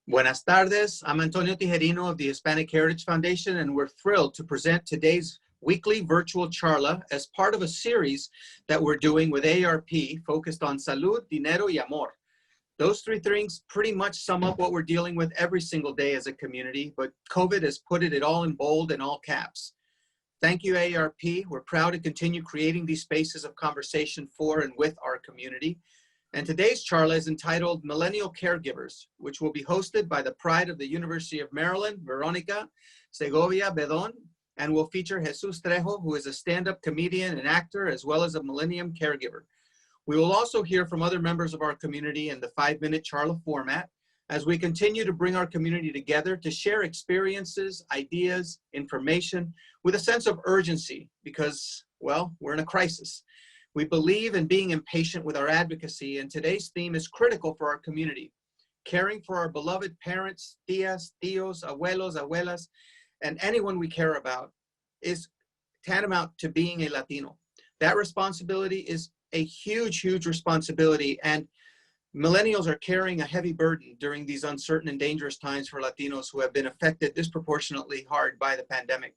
Buenas tardes. I'm Antonio Tijerino of the Hispanic Heritage Foundation, and we're thrilled to present today's weekly virtual charla as part of a series that we're doing with AARP focused on salud, dinero, y amor. Those three things pretty much sum up what we're dealing with every single day as a community, but COVID has put it all in bold and all caps. Thank you, AARP. We're proud to continue creating these spaces of conversation for and with our community. And today's charla is entitled Millennial Caregivers, which will be hosted by the pride of the University of Maryland, Veronica, Segovia, Bedon, and will feature Jesus Trejo, who is a stand-up comedian and actor, as well as a Millennium Caregiver. We will also hear from other members of our community in the 5-minute charla format as we continue to bring our community together to share experiences, ideas, information with a sense of urgency because, well, we're in a crisis. We believe in being impatient with our advocacy, and today's theme is critical for our community. Caring for our beloved parents, tías, tíos, abuelos, abuelas, and anyone we care about is tantamount to being a Latino. That responsibility is a huge, huge responsibility, and millennials are carrying a heavy burden during these uncertain and dangerous times for Latinos who have been affected disproportionately hard by the pandemic.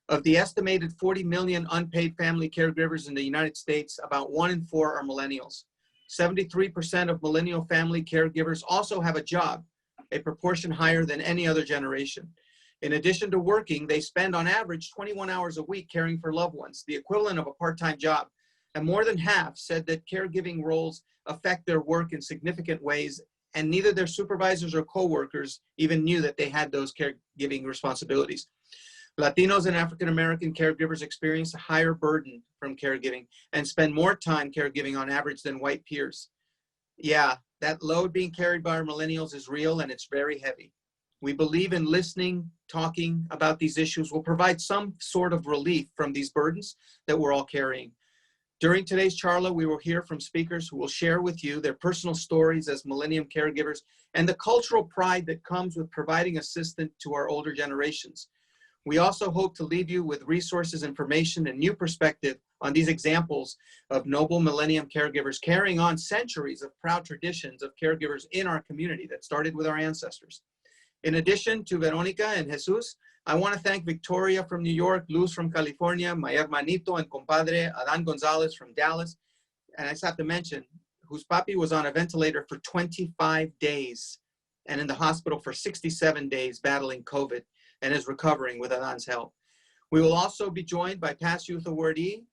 Of the estimated 40 million unpaid family caregivers in the United States, about 1 in 4 are millennials. 73% of millennial family caregivers also have a job, a proportion higher than any other generation. In addition to working, they spend on average 21 hours a week caring for loved ones, the equivalent of a part-time job. And more than half said that caregiving roles affect their work in significant ways, and neither their supervisors or coworkers even knew that they had those caregiving responsibilities. Latinos and African-American caregivers experience a higher burden from caregiving and spend more time caregiving on average than white peers. Yeah, that load being carried by our millennials is real and it's very heavy. We believe in listening, talking about these issues will provide some sort of relief from these burdens that we're all carrying. During today's charla, we will hear from speakers who will share with you their personal stories as millennium caregivers and the cultural pride that comes with providing assistance to our older generations. We also hope to leave you with resources, information, and new perspective on these examples of noble millennium caregivers carrying on centuries of proud traditions of caregivers in our community that started with our ancestors. In addition to Veronica and Jesus, I want to thank Victoria from New York, Luz from California, my hermanito and compadre, Adan Gonzalez from Dallas, and I just have to mention, whose papi was on a ventilator for 25 days and in the hospital for 67 days battling COVID and is recovering with Adan's help. We will also be joined by past youth awardee,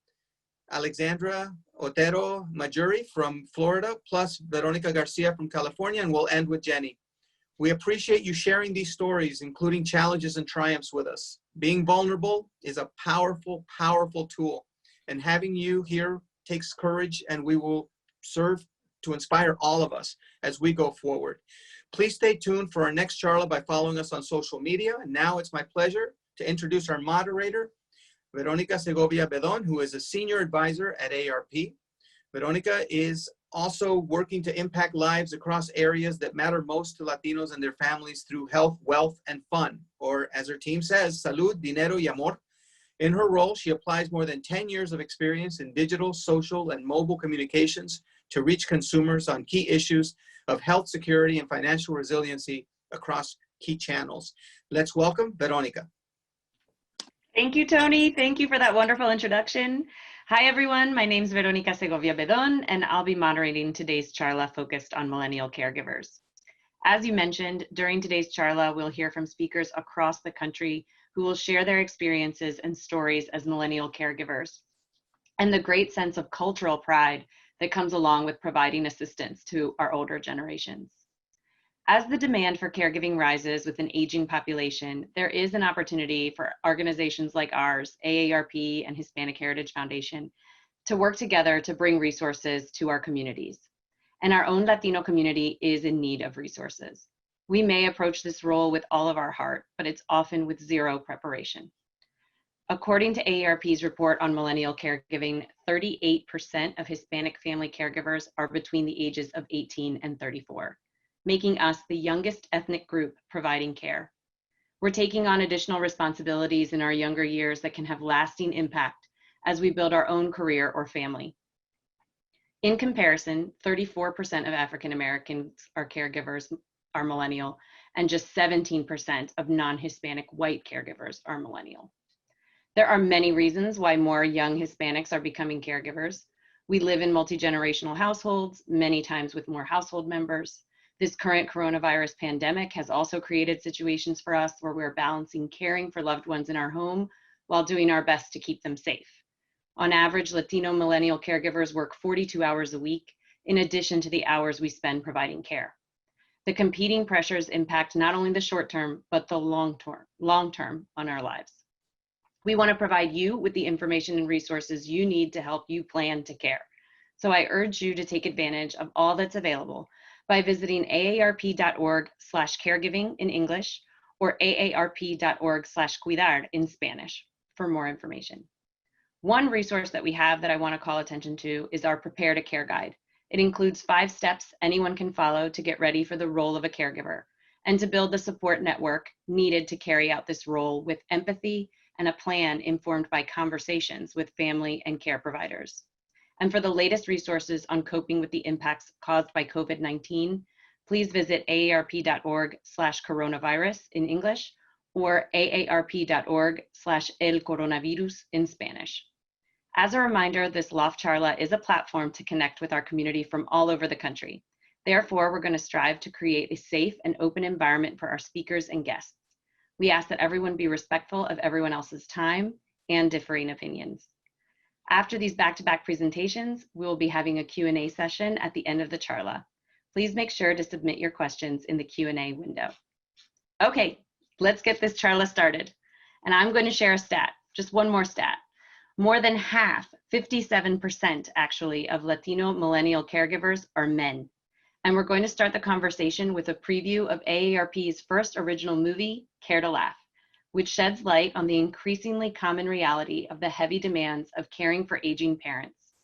Alejandra, Otero, Mahjouri from Florida, plus Veronica Garcia from California, and we'll end with Jenny. We appreciate you sharing these stories, including challenges and triumphs with us. Being vulnerable is a powerful, powerful tool, and having you here takes courage, and we will serve to inspire all of us as we go forward. Please stay tuned for our next charla by following us on social media. And now it's my pleasure to introduce our moderator, Veronica Segovia Bedon, who is a senior advisor at AARP. Veronica is also working to impact lives across areas that matter most to Latinos and their families through health, wealth, and fun, or as her team says, salud, dinero, y amor. In her role, she applies more than 10 years of experience in digital, social, and mobile communications to reach consumers on key issues of health security and financial resiliency across key channels. Let's welcome Veronica. Thank you, Tony. Thank you for that wonderful introduction. Hi, everyone. My name is Veronica Segovia Bedon, and I'll be moderating today's charla focused on millennial caregivers. As you mentioned, during today's charla, we'll hear from speakers across the country who will share their experiences and stories as millennial caregivers and the great sense of cultural pride that comes along with providing assistance to our older generations. As the demand for caregiving rises with an aging population, there is an opportunity for organizations like ours, AARP and Hispanic Heritage Foundation, to work together to bring resources to our communities. And our own Latino community is in need of resources. We may approach this role with all of our heart, but it's often with zero preparation. According to AARP's report on millennial caregiving, 38% of Hispanic family caregivers are between the ages of 18 and 34, making us the youngest ethnic group providing care. We're taking on additional responsibilities in our younger years that can have lasting impact as we build our own career or family. In comparison, 34% of African Americans are caregivers are millennial, and just 17% of non-Hispanic white caregivers are millennial. There are many reasons why more young Hispanics are becoming caregivers. We live in multi-generational households, many times with more household members. This current coronavirus pandemic has also created situations for us where we're balancing caring for loved ones in our home while doing our best to keep them safe. On average, Latino millennial caregivers work 42 hours a week, in addition to the hours we spend providing care. The competing pressures impact not only the short term, but the long term on our lives. We want to provide you with the information and resources you need to help you plan to care. So I urge you to take advantage of all that's available by visiting aarp.org/caregiving in English or aarp.org/cuidar in Spanish for more information. One resource that we have that I want to call attention to is our Prepare to Care Guide. It includes 5 steps anyone can follow to get ready for the role of a caregiver and to build the support network needed to carry out this role with empathy and a plan informed by conversations with family and care providers. And for the latest resources on coping with the impacts caused by COVID-19, please visit aarp.org/coronavirus in English or aarp.org/elcoronavirus in Spanish. As a reminder, this Loft Charla is a platform to connect with our community from all over the country. Therefore, we're going to strive to create a safe and open environment for our speakers and guests. We ask that everyone be respectful of everyone else's time and differing opinions. After these back-to-back presentations, we will be having a Q&A session at the end of the Charla. Please make sure to submit your questions in the Q&A window. Okay, let's get this Charla started. And I'm going to share a stat, just one more stat. More than half, 57% actually, of Latino millennial caregivers are men. And we're going to start the conversation with a preview of AARP's first original movie, Care to Laugh, which sheds light on the increasingly common reality of the heavy demands of caring for aging parents.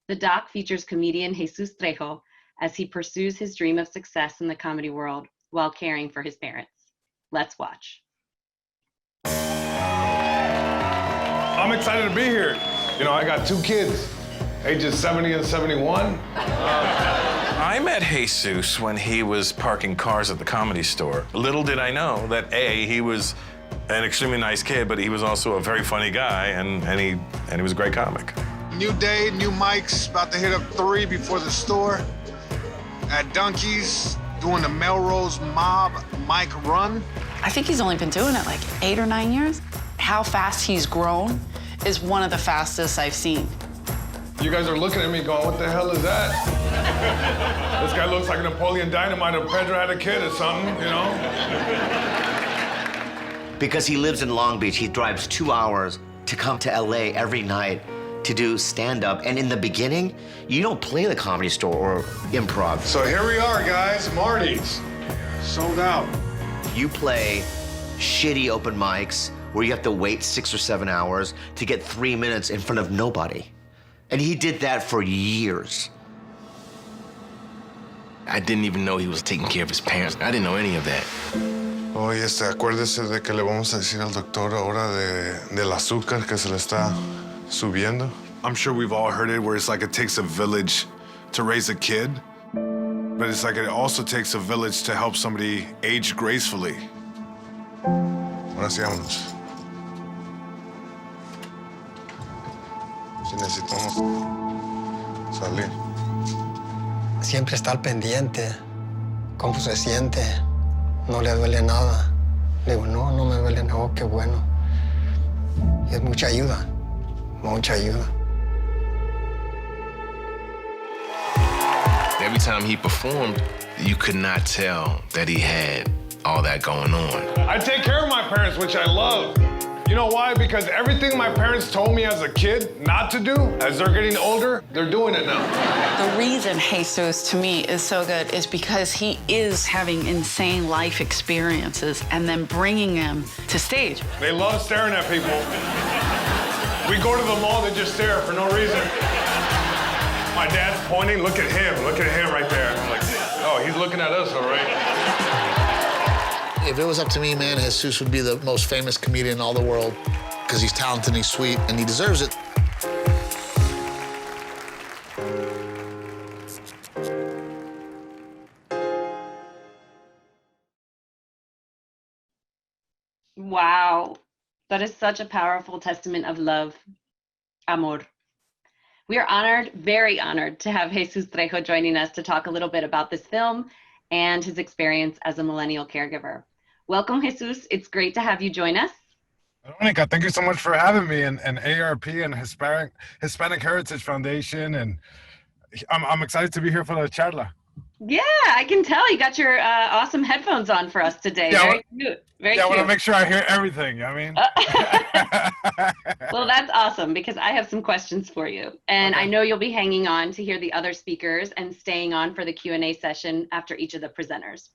The doc features comedian Jesus Trejo as he pursues his dream of success in the comedy world while caring for his parents. Let's watch. I'm excited to be here. You know, I got 2 kids, ages 70 and 71. I met Jesus when he was parking cars at the Comedy Store. Little did I know that he was an extremely nice kid, but he was also a very funny guy, and he was a great comic. New day, new mics, about to hit up 3 before the store. At Donkey's, doing the Melrose Mob mic run. I think he's only been doing it like 8 or 9 years. How fast he's grown is one of the fastest I've seen. You guys are looking at me going, what the hell is that? This guy looks like Napoleon Dynamite if Pedro had a kid or something, you know? Because he lives in Long Beach, he drives 2 hours to come to LA every night to do stand-up. And in the beginning, you don't play the Comedy Store or improv. So here we are, guys, Marty's. Sold out. You play shitty open mics where you have to wait 6 or 7 hours to get 3 minutes in front of nobody. And he did that for years. I didn't even know he was taking care of his parents. I didn't know any of that. Oye, acuérdese de que le vamos a decir al doctor ahora del azúcar que se le está subiendo. I'm sure we've all heard it where it's like it takes a village to raise a kid, but it's like it also takes a village to help somebody age gracefully. Ahora sí, vámonos. Si necesitamos salir. Siempre está al pendiente, cómo se siente, no le duele nada. Le digo, no, no me duele nada, oh, qué bueno. Y es mucha ayuda, mucha ayuda. Every time he performed, you could not tell that he had all that going on. I take care of my parents, which I love. You know why? Because everything my parents told me as a kid not to do, as they're getting older, they're doing it now. The reason Jesus, to me, is so good is because he is having insane life experiences and then bringing them to stage. They love staring at people. We go to the mall, they just stare for no reason. My dad's pointing, look at him right there. I'm like, oh, he's looking at us, all right. If it was up to me, man, Jesus would be the most famous comedian in all the world because he's talented and he's sweet and he deserves it. Wow. That is such a powerful testament of love. Amor. We are honored, very honored, to have Jesus Trejo joining us to talk a little bit about this film and his experience as a millennial caregiver. Welcome, Jesus. It's great to have you join us. Veronica, thank you so much for having me, and ARP and Hispanic Heritage Foundation, and I'm excited to be here for the charla. Yeah, I can tell you got your awesome headphones on for us today. Yeah, very cute. Very cute. I want to make sure I hear everything. I mean, well, that's awesome because I have some questions for you, and Okay. I know you'll be hanging on to hear the other speakers and staying on for the Q&A session after each of the presenters.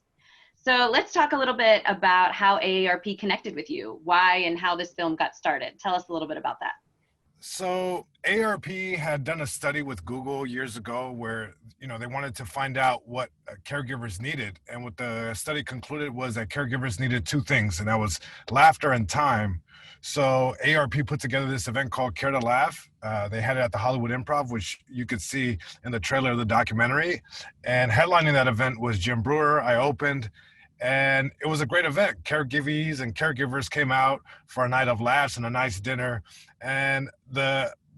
So let's talk a little bit about how AARP connected with you, why and how this film got started. Tell us a little bit about that. So ARP had done a study with Google years ago where, they wanted to find out what caregivers needed. And what the study concluded was that caregivers needed two things, and that was laughter and time. So ARP put together this event called Care to Laugh. They had it at the Hollywood Improv, which you could see in the trailer of the documentary. And headlining that event was Jim Brewer. I opened. And it was a great event. Caregivees and caregivers came out for a night of laughs and a nice dinner. And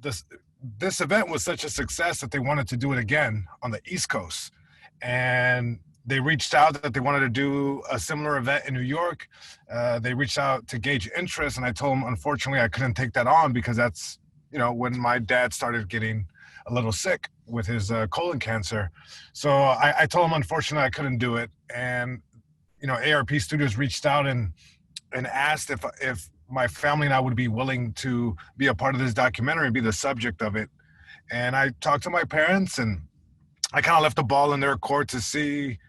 this event was such a success that they wanted to do it again on the East Coast. And they reached out that they wanted to do a similar event in New York. They reached out to gauge interest, and I told them, unfortunately, I couldn't take that on because that's, when my dad started getting a little sick with his colon cancer. So I told them, unfortunately, I couldn't do it. And ARP Studios reached out and asked if my family and I would be willing to be a part of this documentary and be the subject of it. And I talked to my parents, and I kind of left the ball in their court to see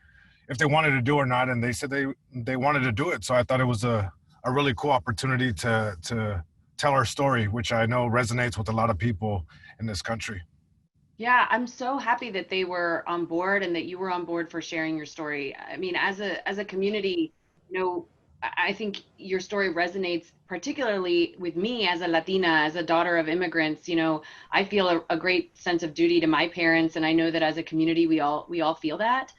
if they wanted to do it or not. And they said they wanted to do it. So I thought it was a really cool opportunity to tell our story, which I know resonates with a lot of people in this country. Yeah, I'm so happy that they were on board and that you were on board for sharing your story. I mean, as a community, I think your story resonates particularly with me as a Latina, as a daughter of immigrants. I feel a great sense of duty to my parents, and I know that as a community, we all feel that,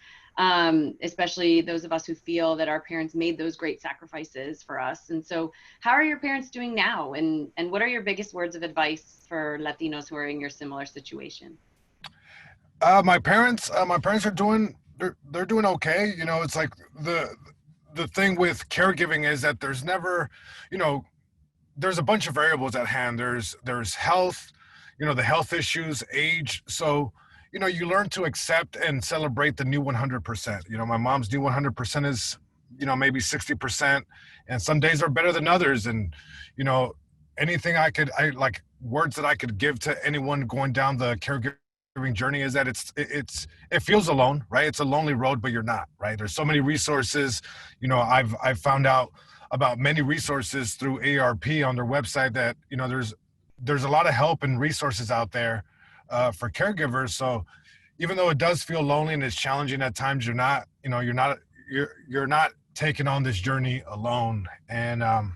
especially those of us who feel that our parents made those great sacrifices for us. And so, how are your parents doing now? And what are your biggest words of advice for Latinos who are in your similar situation? My parents are doing, they're doing okay. It's like the thing with caregiving is that there's never, there's a bunch of variables at hand. There's health, the health issues, age. So, you learn to accept and celebrate the new 100%. My mom's new 100% is, maybe 60%. And some days are better than others. And, anything I like words that I could give to anyone going down the caregiving journey is that it feels alone, right? It's a lonely road, but you're not, right? There's so many resources. I've found out about many resources through ARP on their website that there's a lot of help and resources out there for caregivers. So even though it does feel lonely and it's challenging at times, you're not taking on this journey alone. And I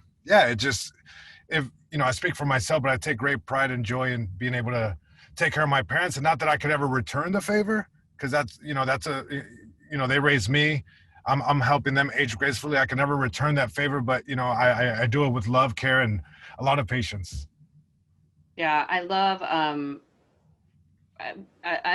speak for myself, but I take great pride and joy in being able to take care of my parents. And not that I could ever return the favor, because they raised me. I'm helping them age gracefully. I can never return that favor, but I do it with love, care, and a lot of patience. Yeah, I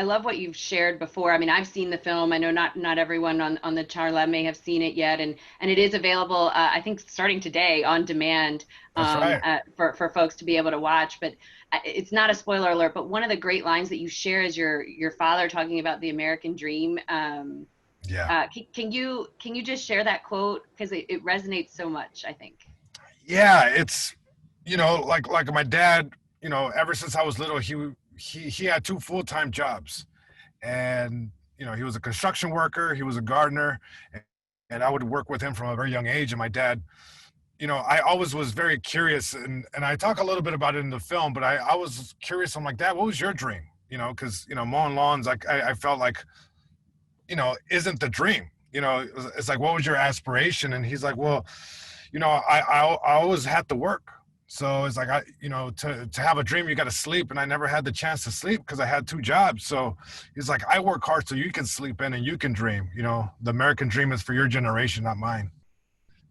love what you've shared before. I mean, I've seen the film. I know not everyone on the charla may have seen it yet, and it is available, I think, starting today on demand for folks to be able to watch. But it's not a spoiler alert. But one of the great lines that you share is your father talking about the American dream. Can you just share that quote, because it resonates so much, I think. Yeah, it's like my dad. Ever since I was little, he had two full-time jobs, and he was a construction worker, he was a gardener, and I would work with him from a very young age. And my dad, I always was very curious, and I talk a little bit about it in the film, but I was curious. I'm like, Dad, what was your dream? Because mowing lawns, like I felt like isn't the dream. It's like, what was your aspiration? And he's like, well, I always had to work. So it's like, to have a dream, you got to sleep. And I never had the chance to sleep because I had two jobs. So he's like, I work hard so you can sleep in and you can dream. The American dream is for your generation, not mine.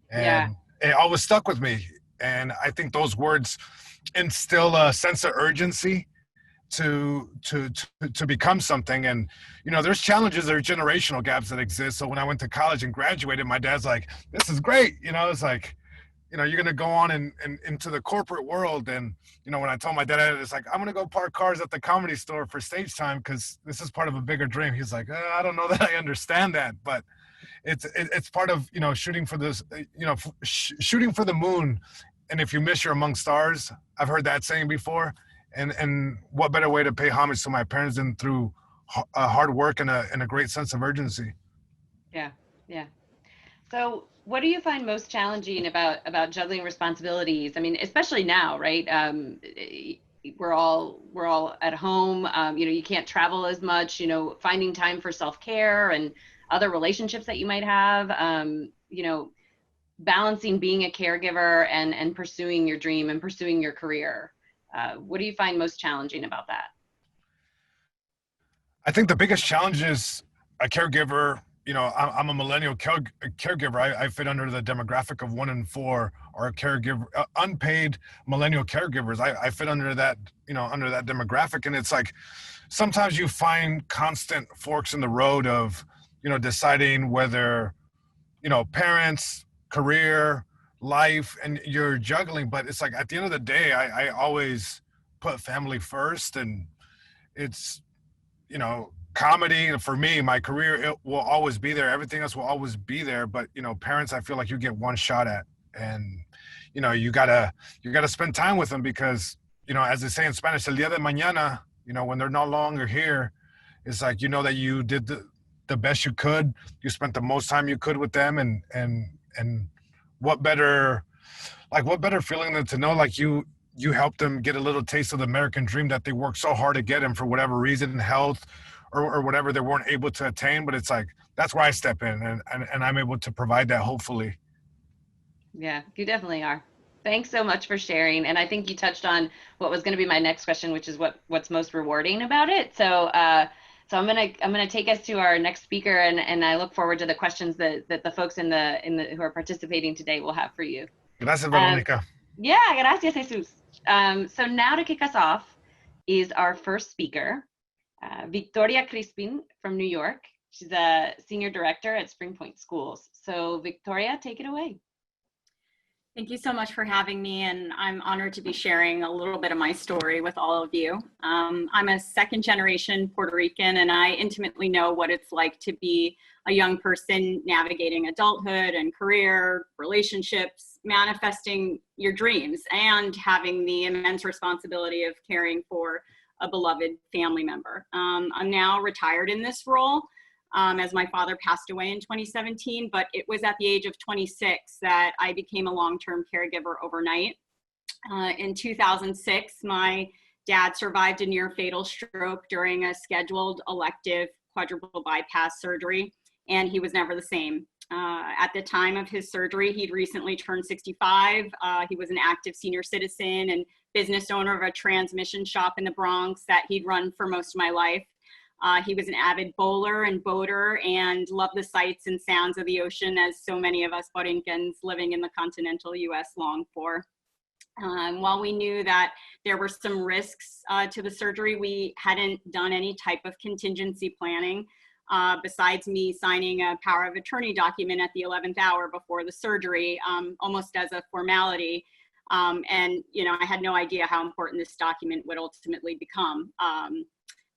And it always stuck with me. And I think those words instill a sense of urgency to become something. And, you know, there's challenges, there are generational gaps that exist. So when I went to college and graduated, my dad's like, this is great. You know, it's like, you know, you're going to go on and into the corporate world. And, you know, when I told my dad, it's like, I'm going to go park cars at the Comedy Store for stage time because this is part of a bigger dream. He's like, I don't know that I understand that, but it's part of, you know, shooting for this, you know, shooting for the moon. And if you miss, you're among stars. I've heard that saying before. And what better way to pay homage to my parents than through hard work and a great sense of urgency. Yeah, yeah. So what do you find most challenging about juggling responsibilities? I mean, especially now, right? We're all at home. You know, you can't travel as much, you know, finding time for self-care and other relationships that you might have, you know, balancing being a caregiver and pursuing your dream and pursuing your career. What do you find most challenging about that? I think the biggest challenge is a caregiver. You know, I'm a millennial caregiver. I fit under the demographic of 1 in 4 are caregiver, unpaid millennial caregivers. I fit under that, you know, under that demographic. And it's like, sometimes you find constant forks in the road of, you know, deciding whether, you know, parents, career, life, and you're juggling. But it's like, at the end of the day, I always put family first. And it's, you know, comedy, for me, my career, it will always be there. Everything else will always be there. But, you know, parents, I feel like you get one shot at. And, you know, you gotta spend time with them because, you know, as they say in Spanish, el día de mañana, you know, when they're no longer here, it's like, you know, that you did the best you could. You spent the most time you could with them. And what better feeling than to know, like, you helped them get a little taste of the American dream that they worked so hard to get, and for whatever reason, health or whatever, they weren't able to attain. But it's like, that's where I step in and I'm able to provide that, hopefully. Yeah, you definitely are. Thanks so much for sharing. And I think you touched on what was going to be my next question, which is what's most rewarding about it. So I'm gonna take us to our next speaker, and I look forward to the questions that the folks in the who are participating today will have for you. Gracias, Veronica. Yeah, gracias, Jesus. So now to kick us off is our first speaker, Victoria Crispin from New York. She's a senior director at Spring Point Schools. So Victoria, take it away. Thank you so much for having me, and I'm honored to be sharing a little bit of my story with all of you. I'm a second-generation Puerto Rican, and I intimately know what it's like to be a young person navigating adulthood and career, relationships, manifesting your dreams, and having the immense responsibility of caring for a beloved family member. I'm now retired in this role, as my father passed away in 2017, but it was at the age of 26 that I became a long-term caregiver overnight. In 2006, my dad survived a near fatal stroke during a scheduled elective quadruple bypass surgery, and he was never the same. At the time of his surgery, he'd recently turned 65. He was an active senior citizen and business owner of a transmission shop in the Bronx that he'd run for most of my life. He was an avid bowler and boater and loved the sights and sounds of the ocean, as so many of us Borincans living in the continental US long for. While we knew that there were some risks to the surgery, we hadn't done any type of contingency planning, besides me signing a power of attorney document at the 11th hour before the surgery, almost as a formality. And, you know, I had no idea how important this document would ultimately become.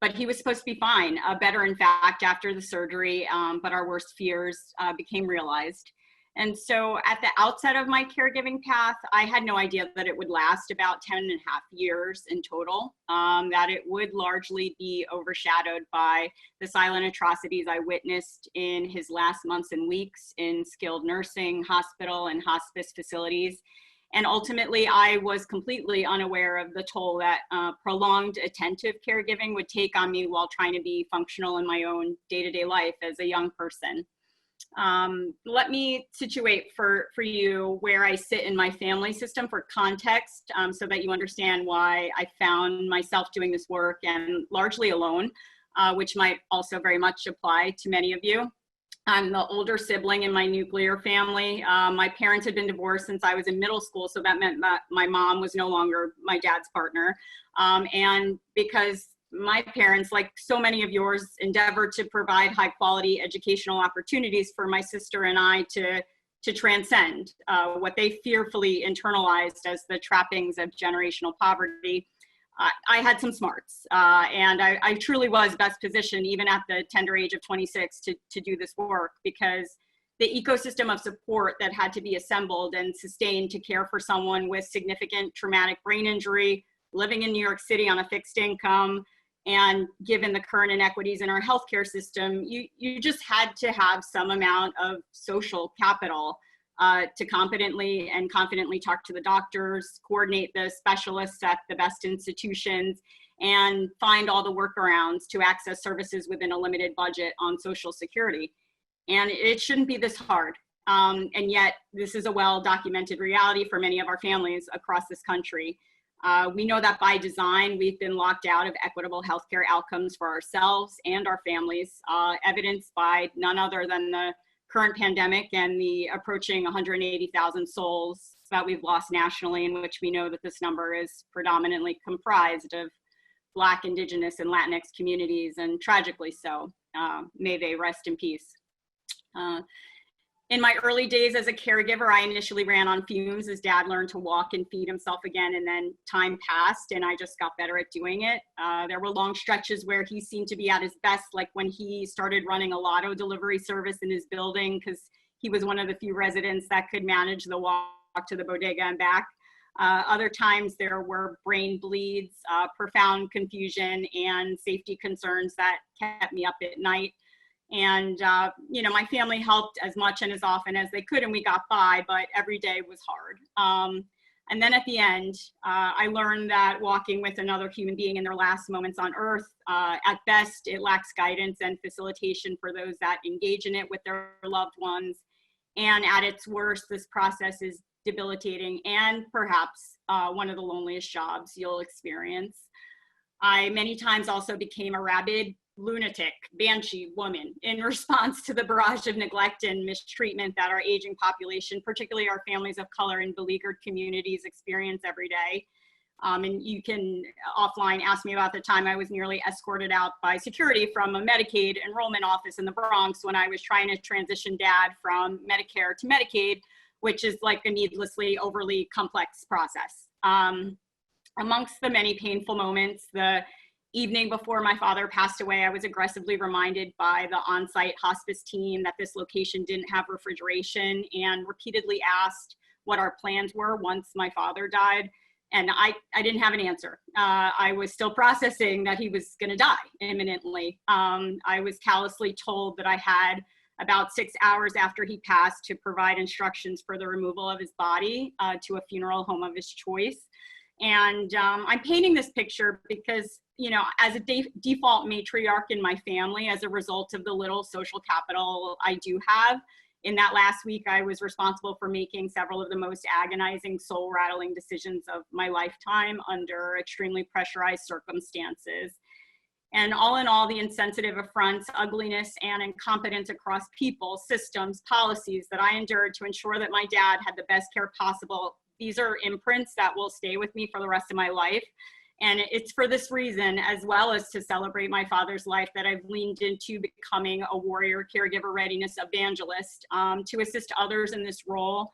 But he was supposed to be fine, better in fact after the surgery, but our worst fears became realized. And so at the outset of my caregiving path, I had no idea that it would last about 10 and a half years in total, that it would largely be overshadowed by the silent atrocities I witnessed in his last months and weeks in skilled nursing, hospital, and hospice facilities. And ultimately, I was completely unaware of the toll that prolonged attentive caregiving would take on me while trying to be functional in my own day-to-day life as a young person. Let me situate for you where I sit in my family system for context, so that you understand why I found myself doing this work and largely alone, which might also very much apply to many of you. I'm the older sibling in my nuclear family. My parents had been divorced since I was in middle school, so that meant that my mom was no longer my dad's partner. And because my parents, like so many of yours, endeavored to provide high quality educational opportunities for my sister and I to transcend what they fearfully internalized as the trappings of generational poverty. I had some smarts, and I truly was best positioned, even at the tender age of 26, to do this work, because the ecosystem of support that had to be assembled and sustained to care for someone with significant traumatic brain injury, living in New York City on a fixed income, and given the current inequities in our healthcare system, you just had to have some amount of social capital to competently and confidently talk to the doctors, coordinate the specialists at the best institutions, and find all the workarounds to access services within a limited budget on Social Security. And it shouldn't be this hard. And yet, this is a well-documented reality for many of our families across this country. We know that by design, we've been locked out of equitable healthcare outcomes for ourselves and our families, evidenced by none other than the current pandemic and the approaching 180,000 souls that we've lost nationally, in which we know that this number is predominantly comprised of Black, Indigenous, and Latinx communities, and tragically so. May they rest in peace. In my early days as a caregiver, I initially ran on fumes as Dad learned to walk and feed himself again, and then time passed and I just got better at doing it. There were long stretches where he seemed to be at his best, like when he started running a lotto delivery service in his building, because he was one of the few residents that could manage the walk to the bodega and back. Other times there were brain bleeds, profound confusion, and safety concerns that kept me up at night. And, you know, my family helped as much and as often as they could, and we got by, but every day was hard. And then at the end, I learned that walking with another human being in their last moments on earth, at best, it lacks guidance and facilitation for those that engage in it with their loved ones. And at its worst, this process is debilitating and perhaps one of the loneliest jobs you'll experience. I many times also became a rabid lunatic, banshee woman in response to the barrage of neglect and mistreatment that our aging population, particularly our families of color in beleaguered communities, experience every day. And you can offline ask me about the time I was nearly escorted out by security from a Medicaid enrollment office in the Bronx when I was trying to transition Dad from Medicare to Medicaid, which is like a needlessly overly complex process. Amongst the many painful moments, the evening before my father passed away, I was aggressively reminded by the on-site hospice team that this location didn't have refrigeration, and repeatedly asked what our plans were once my father died. And I didn't have an answer. I was still processing that he was gonna die imminently. I was callously told that I had about 6 hours after he passed to provide instructions for the removal of his body to a funeral home of his choice. And I'm painting this picture because, you know, as a default matriarch in my family, as a result of the little social capital I do have, in that last week, I was responsible for making several of the most agonizing, soul-rattling decisions of my lifetime under extremely pressurized circumstances. And all in all, the insensitive affronts, ugliness, and incompetence across people, systems, policies that I endured to ensure that my dad had the best care possible, these are imprints that will stay with me for the rest of my life. And it's for this reason, as well as to celebrate my father's life, that I've leaned into becoming a warrior caregiver readiness evangelist to assist others in this role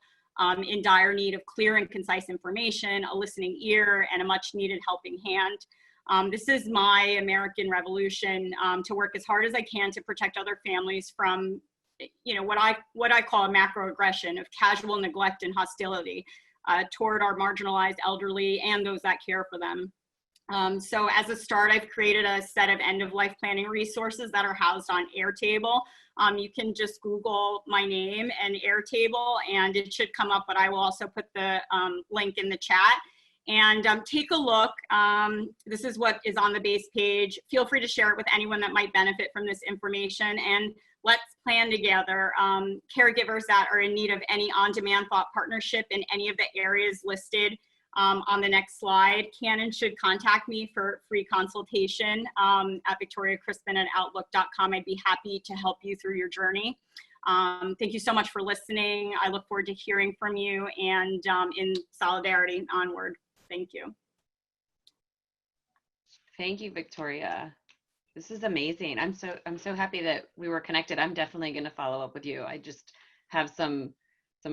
in dire need of clear and concise information, a listening ear, and a much needed helping hand. This is my American revolution to work as hard as I can to protect other families from, you know, what I call a macroaggression of casual neglect and hostility toward our marginalized elderly and those that care for them. So as a start, I've created a set of end-of-life planning resources that are housed on Airtable. You can just Google my name and Airtable and it should come up, but I will also put the link in the chat. And take a look. This is what is on the base page. Feel free to share it with anyone that might benefit from this information, and let's plan together. Caregivers that are in need of any on-demand thought partnership in any of the areas listed on the next slide. Can and should contact me for free consultation at victoriacrispin@outlook.com. I'd be happy to help you through your journey. Thank you so much for listening. I look forward to hearing from you, and in solidarity onward. Thank you. Thank you, Victoria. This is amazing. I'm so happy that we were connected. I'm definitely going to follow up with you. I just have some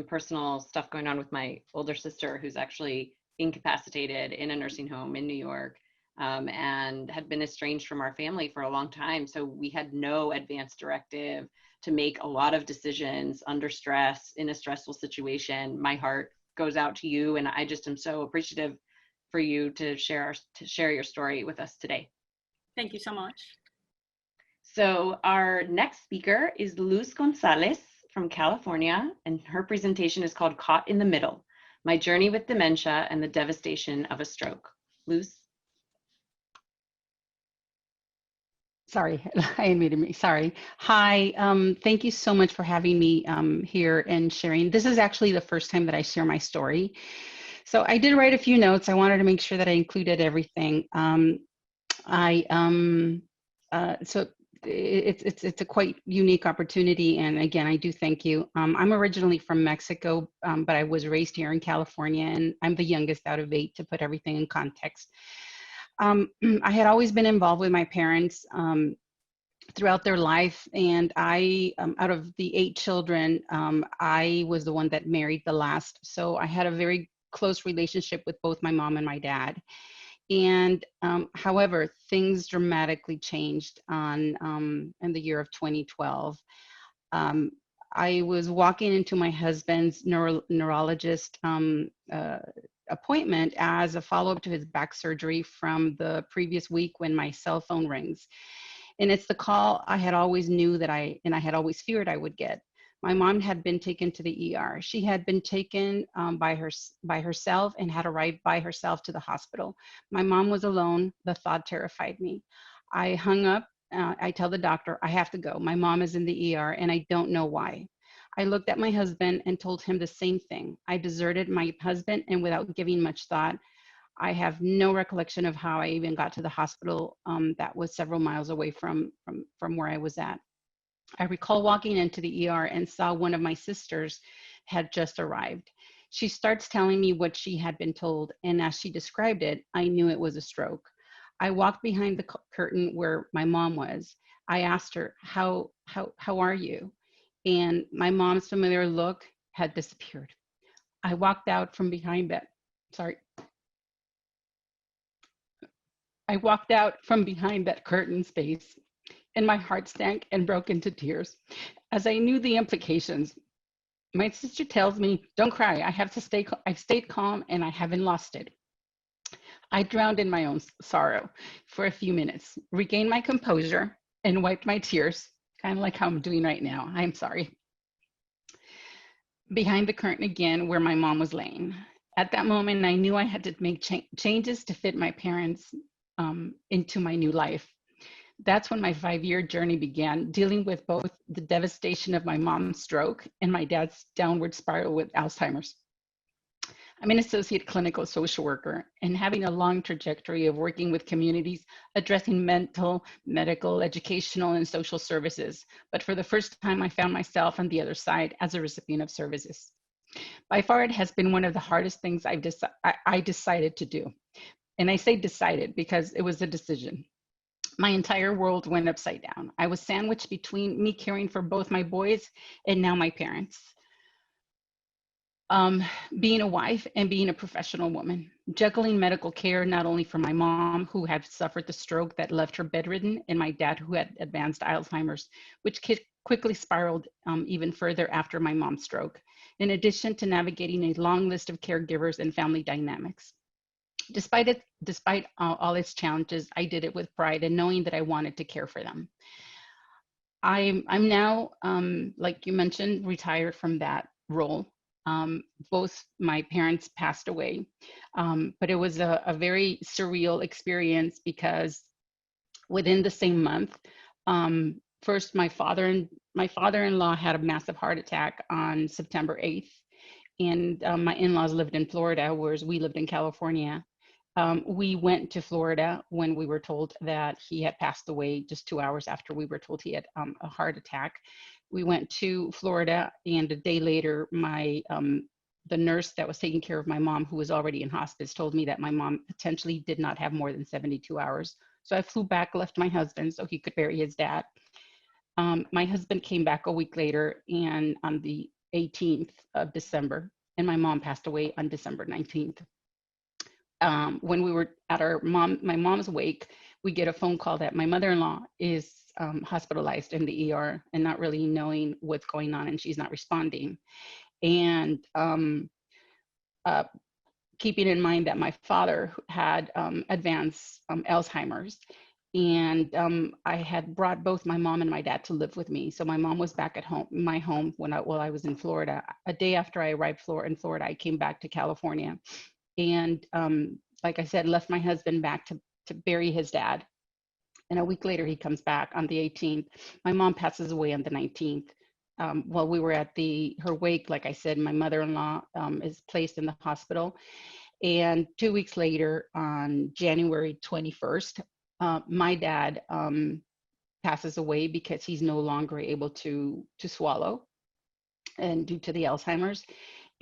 personal stuff going on with my older sister, who's actually incapacitated in a nursing home in New York, and had been estranged from our family for a long time. So we had no advance directive to make a lot of decisions under stress in a stressful situation. My heart goes out to you, and I just am so appreciative for you to share your story with us today. Thank you so much. So our next speaker is Luz Gonzalez from California, and her presentation is called Caught in the Middle: My Journey with Dementia and the Devastation of a Stroke. Luz? Sorry, I unmuted me, sorry. Hi, thank you so much for having me here and sharing. This is actually the first time that I share my story. So I did write a few notes. I wanted to make sure that I included everything. So it's a quite unique opportunity, and again, I do thank you. I'm originally from Mexico, but I was raised here in California, and I'm the youngest out of 8, to put everything in context. I had always been involved with my parents throughout their life, and I, out of the 8 children, I was the one that married the last. So I had a very close relationship with both my mom and my dad. And however, things dramatically changed in the year of 2012. I was walking into my husband's neurologist appointment as a follow-up to his back surgery from the previous week, when my cell phone rings. And it's the call I had always knew that I had always feared I would get. My mom had been taken to the ER. She had been taken by herself and had arrived by herself to the hospital. My mom was alone. The thought terrified me. I hung up. I tell the doctor, I have to go. My mom is in the ER and I don't know why. I looked at my husband and told him the same thing. I deserted my husband, and without giving much thought, I have no recollection of how I even got to the hospital that was several miles away from where I was at. I recall walking into the ER and saw one of my sisters had just arrived. She starts telling me what she had been told, and as she described it, I knew it was a stroke. I walked behind the curtain where my mom was. I asked her, how are you? And my mom's familiar look had disappeared. I walked out from behind that, I walked out from behind that curtain space, and my heart sank and broke into tears as I knew the implications. My sister tells me, don't cry, I've stayed calm and I haven't lost it. I drowned in my own sorrow for a few minutes, regained my composure, and wiped my tears, kind of like how I'm doing right now. I'm sorry. Behind the curtain again, where my mom was laying. At that moment, I knew I had to make changes to fit my parents into my new life. That's when my 5-year journey began, dealing with both the devastation of my mom's stroke and my dad's downward spiral with Alzheimer's. I'm an associate clinical social worker and having a long trajectory of working with communities addressing mental, medical, educational, and social services. But for the first time, I found myself on the other side as a recipient of services. By far, it has been one of the hardest things I decided to do. And I say decided because it was a decision. My entire world went upside down. I was sandwiched between me caring for both my boys and now my parents. Being a wife and being a professional woman, juggling medical care, not only for my mom, who had suffered the stroke that left her bedridden, and my dad, who had advanced Alzheimer's, which quickly spiraled even further after my mom's stroke, in addition to navigating a long list of caregivers and family dynamics. Despite all its challenges, I did it with pride and knowing that I wanted to care for them. I'm now, like you mentioned, retired from that role. Both my parents passed away, but it was a very surreal experience because within the same month, first my father-in-law had a massive heart attack on September 8th, and my in-laws lived in Florida, whereas we lived in California. We went to Florida when we were told that he had passed away just 2 hours after we were told he had a heart attack. We went to Florida, and a day later, the nurse that was taking care of my mom, who was already in hospice, told me that my mom potentially did not have more than 72 hours. So I flew back, left my husband so he could bury his dad. My husband came back a week later, and on the 18th of December, and my mom passed away on December 19th. When we were at my mom's wake, we get a phone call that my mother-in-law is hospitalized in the ER and not really knowing what's going on, and she's not responding. And keeping in mind that my father had advanced Alzheimer's, and I had brought both my mom and my dad to live with me. So my mom was back at home, my home, while I was in Florida. A day after I arrived in Florida, I came back to California, and like I said, left my husband back to bury his dad. And a week later, he comes back on the 18th. My mom passes away on the 19th. While we were at her wake, like I said, my mother-in-law is placed in the hospital. And 2 weeks later, on January 21st, my dad passes away because he's no longer able to swallow, and due to the Alzheimer's.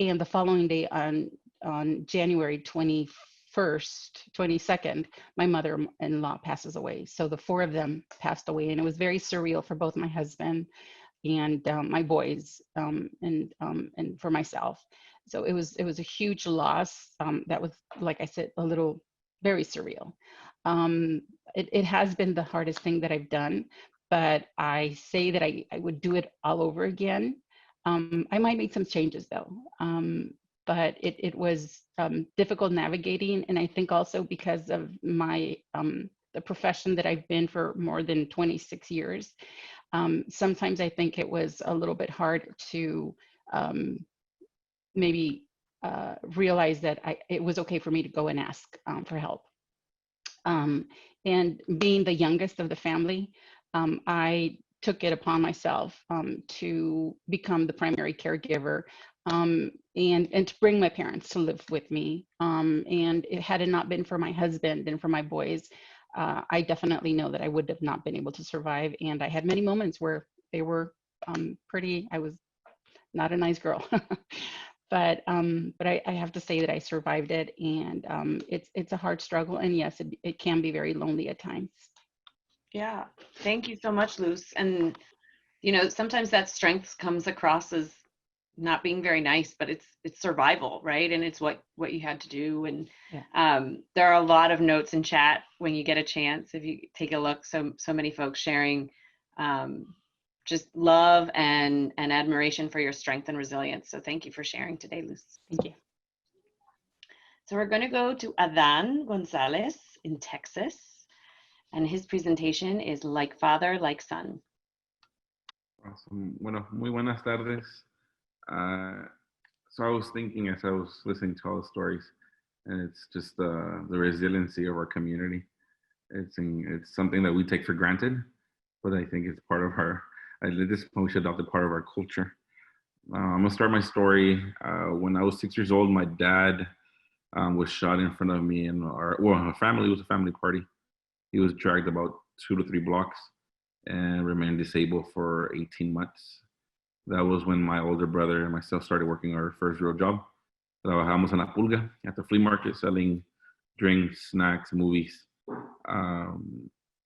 And the following day, on January 22nd, my mother-in-law passes away. So the four of them passed away, and it was very surreal for both my husband and my boys, and for myself. So it was a huge loss. That was, like I said, very surreal. It has been the hardest thing that I've done, but I say that I would do it all over again. I might make some changes though, but it was difficult navigating, and I think also because of my the profession that I've been for more than 26 years. Sometimes I think it was a little bit hard to maybe realize that it was okay for me to go and ask for help. And being the youngest of the family, I took it upon myself to become the primary caregiver, and to bring my parents to live with me. And had it not been for my husband and for my boys, I definitely know that I would have not been able to survive. And I had many moments where they were I was not a nice girl, but I have to say that I survived it. And it's a hard struggle. And yes, it can be very lonely at times. Yeah, thank you so much, Luz. And, sometimes that strength comes across as not being very nice, but it's survival, right? And it's what you had to do. And there are a lot of notes in chat when you get a chance. If you take a look, so many folks sharing just love and admiration for your strength and resilience. So thank you for sharing today, Luz. Thank you. So we're going to go to Adan Gonzalez in Texas, and his presentation is Like Father, Like Son. Awesome. Bueno, muy buenas tardes. So I was thinking as I was listening to all the stories, and it's just the resiliency of our community. It's something that we take for granted, but I think it's part of this we should adopt a part of our culture. I'm gonna start my story. When I was 6 years old, my dad was shot in front of me, and our family was a family party. He was dragged about 2 to 3 blocks and remained disabled for 18 months. That was when my older brother and myself started working our first real job. Trabajamos en la pulga at the flea market, selling drinks, snacks, movies.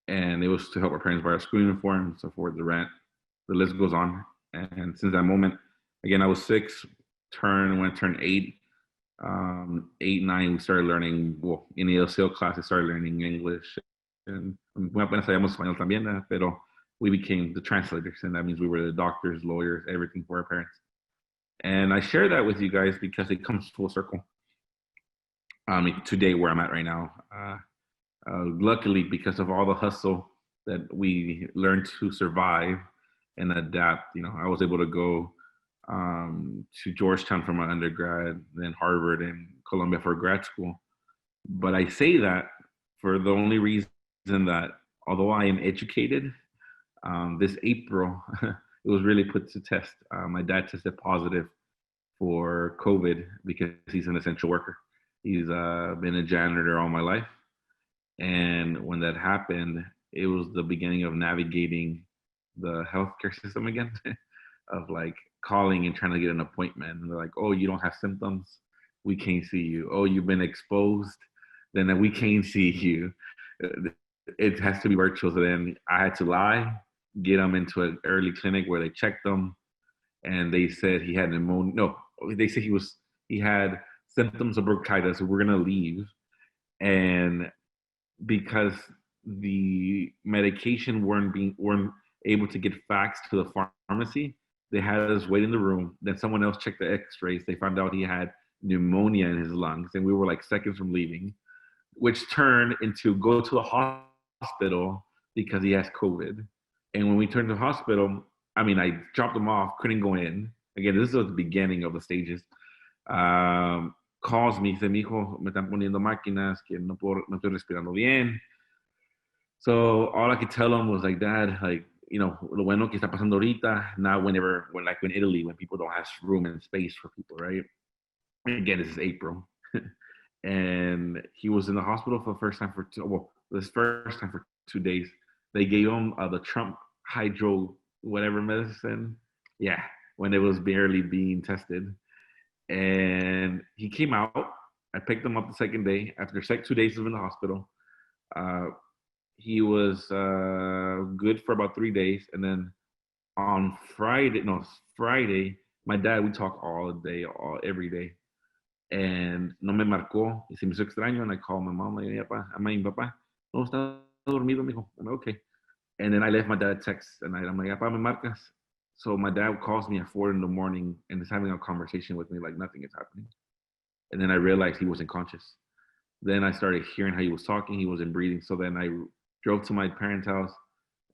And it was to help our parents buy our school uniforms, afford the rent. The list goes on. And since that moment, again, I was 6, when I turned 8, 8, 9, we started learning, in the ESL class, I started learning English. And apenas sabíamos español también, pero we became the translators, and that means we were the doctors, lawyers, everything for our parents. And I share that with you guys because it comes full circle. Today, where I'm at right now, luckily, because of all the hustle that we learned to survive and adapt, I was able to go to Georgetown for my undergrad, then Harvard and Columbia for grad school. But I say that for the only reason that although I am educated, this April, it was really put to test. My dad tested positive for COVID because he's an essential worker. He's been a janitor all my life. And when that happened, it was the beginning of navigating the healthcare system again, of like calling and trying to get an appointment. And they're like, oh, you don't have symptoms, we can't see you. Oh, you've been exposed, then we can't see you. It has to be virtual. So then I had to lie, get him into an early clinic where they checked him, and they said he had pneumonia. No, they said he had symptoms of bronchitis. So we're gonna leave, and because the medication weren't able to get faxed to the pharmacy, they had us wait in the room. Then someone else checked the x-rays. They found out he had pneumonia in his lungs, and we were like seconds from leaving, which turned into go to the hospital because he has COVID. And when we turned to the hospital, I mean, I dropped him off, couldn't go in. Again, this is at the beginning of the stages. Calls me, dice, mi hijo, me están poniendo máquinas, que no estoy respirando bien. So all I could tell him was like, Dad, like, you know, lo bueno que está pasando ahorita, not when Italy, when people don't have room and space for people, right? Again, this is April. And he was in the hospital for the first time for 2 days. They gave him the Trump hydro whatever medicine. Yeah, when it was barely being tested. And he came out. I picked him up the second day. After 2 days of in the hospital, he was good for about 3 days. And then on Friday, my dad, we talk all day, every day. And no me marcó, y se me hizo extraño, and I called my mom, like, papá, no está dormido, mijo. I'm like, okay. And then I left my dad a text, and I'm like, papá, me marcas. So my dad calls me at 4 a.m. and is having a conversation with me like nothing is happening. And then I realized he wasn't conscious. Then I started hearing how he was talking, he wasn't breathing. So then I drove to my parents' house,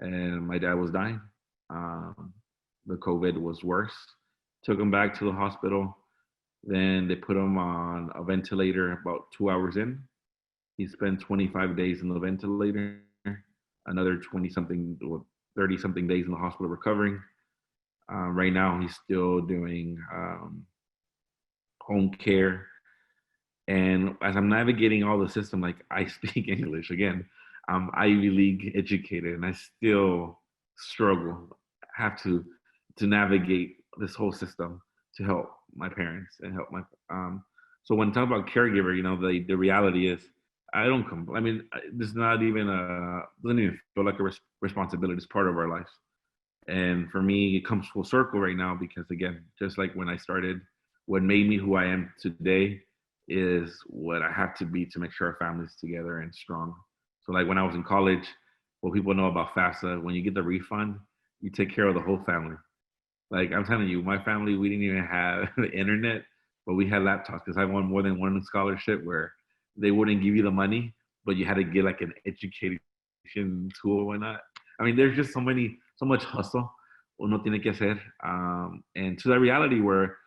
and my dad was dying. The COVID was worse. Took him back to the hospital. Then they put him on a ventilator about 2 hours in. He spent 25 days in the ventilator, another 30-something days in the hospital recovering. Right now, he's still doing home care. And as I'm navigating all the system, like I speak English again, I'm Ivy League educated, and I still struggle, have to navigate this whole system to help my parents and help my so when talking about caregiver, you know, the reality is this is not even doesn't even feel like a responsibility. It's part of our lives. And for me, it comes full circle right now because, again, just like when I started, what made me who I am today is what I have to be to make sure our family's together and strong. So like when I was in college, what people know about FAFSA, when you get the refund, you take care of the whole family. Like I'm telling you, my family, we didn't even have the internet, but we had laptops because I won more than one scholarship where they wouldn't give you the money, but you had to get like an education tool or whatnot. I mean, there's just so much hustle uno tiene que hacer. And to that reality where,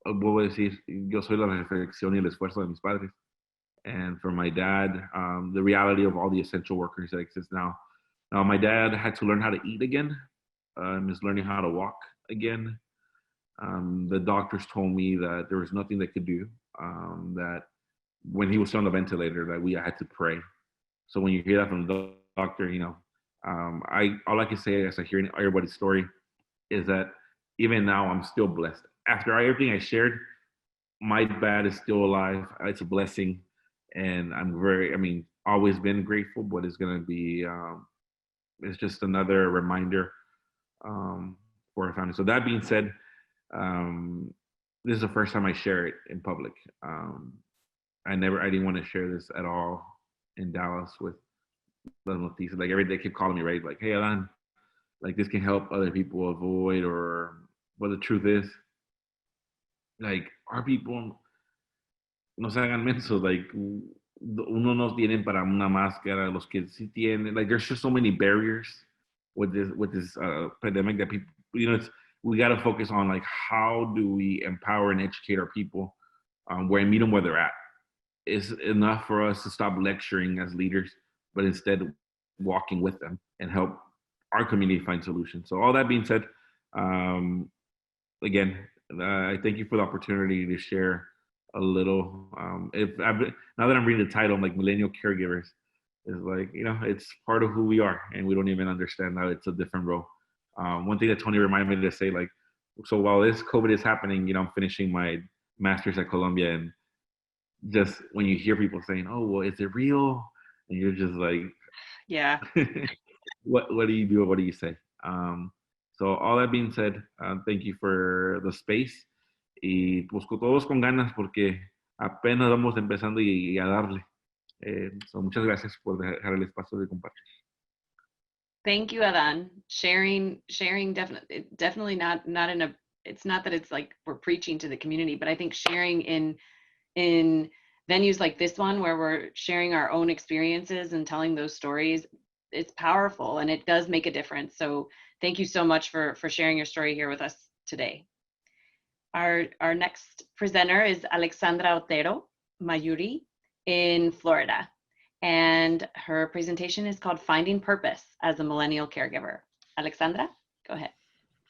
vuelvo a decir, yo soy la reflexión y el esfuerzo de mis padres. And for my dad, the reality of all the essential workers that exist now. Now, my dad had to learn how to eat again. Is learning how to walk again. The doctors told me that there was nothing they could do. That when he was on the ventilator, that I had to pray. So when you hear that from the doctor, you know, all I can say as I hear everybody's story is that even now I'm still blessed. After everything I shared, my dad is still alive. It's a blessing, and I'm always been grateful. But it's gonna be, it's just another reminder for our family. So that being said, this is the first time I share it in public. I didn't want to share this at all in Dallas with the noticias. Like every day they keep calling me, right? Like, hey, Adan, like this can help other people avoid, or what the truth is. Like our people no se hagan mensos, like uno no tienen para una máscara, los que sí tienen, like there's just so many barriers with this pandemic that people, you know, we got to focus on like how do we empower and educate our people where and meet them where they're at. It's enough for us to stop lecturing as leaders, but instead walking with them and help our community find solutions. So all that being said, again, I thank you for the opportunity to share a little. Now that I'm reading the title, I'm like Millennial Caregivers. It's like, it's part of who we are, and we don't even understand how it's a different role. One thing that Tony reminded me to say, like, so while this COVID is happening, I'm finishing my master's at Columbia, and just when you hear people saying, "Oh, well, is it real?" and you're just like, yeah, what do you do? What do you say? So all that being said, thank you for the space, y pues todos con ganas porque apenas vamos empezando y a darle. So muchas gracias por dejar el espacio de compartir. Thank you, Adan. Sharing definitely not in a, it's not that it's like we're preaching to the community, but I think sharing in venues like this one where we're sharing our own experiences and telling those stories, it's powerful and it does make a difference. So thank you so much for sharing your story here with us today. Our next presenter is Alejandra Otero, Mahjouri in Florida. And her presentation is called Finding Purpose as a Millennial Caregiver. Alejandra, go ahead.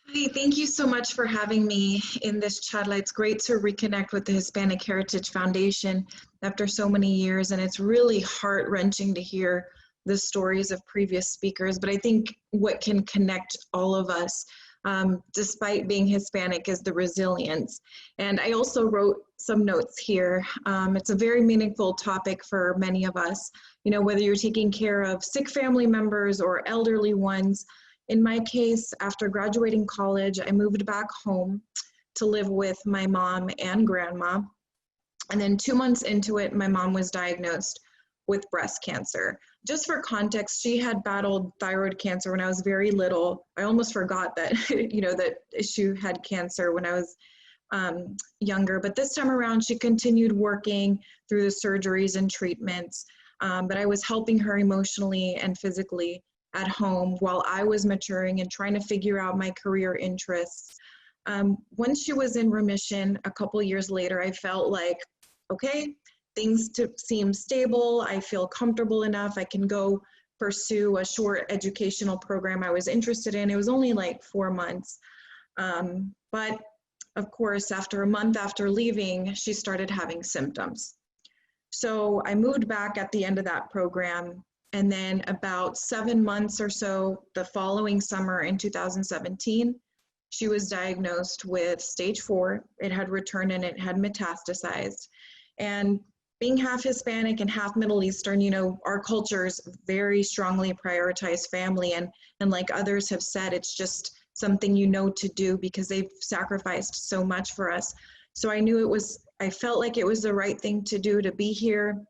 Hi, thank you so much for having me in this charla. It's great to reconnect with the Hispanic Heritage Foundation after so many years, and it's really heart-wrenching to hear the stories of previous speakers. But I think what can connect all of us, despite being Hispanic, is the resilience. And I also wrote some notes here. It's a very meaningful topic for many of us, whether you're taking care of sick family members or elderly ones. In my case, after graduating college, I moved back home to live with my mom and grandma. And then 2 months into it, my mom was diagnosed with breast cancer. Just for context, she had battled thyroid cancer when I was very little. I almost forgot that, that she had cancer when I was younger. But this time around, she continued working through the surgeries and treatments. But I was helping her emotionally and physically at home while I was maturing and trying to figure out my career interests. Once she was in remission, a couple years later, I felt like, okay, things seem stable. I feel comfortable enough. I can go pursue a short educational program I was interested in. It was only like 4 months. But of course, after a month after leaving, she started having symptoms. So I moved back at the end of that program. And then about 7 months or so, the following summer in 2017, she was diagnosed with stage 4. It had returned and it had metastasized. And being half Hispanic and half Middle Eastern, our cultures very strongly prioritize family. And like others have said, it's just something to do because they've sacrificed so much for us. So I felt like it was the right thing to do, to be here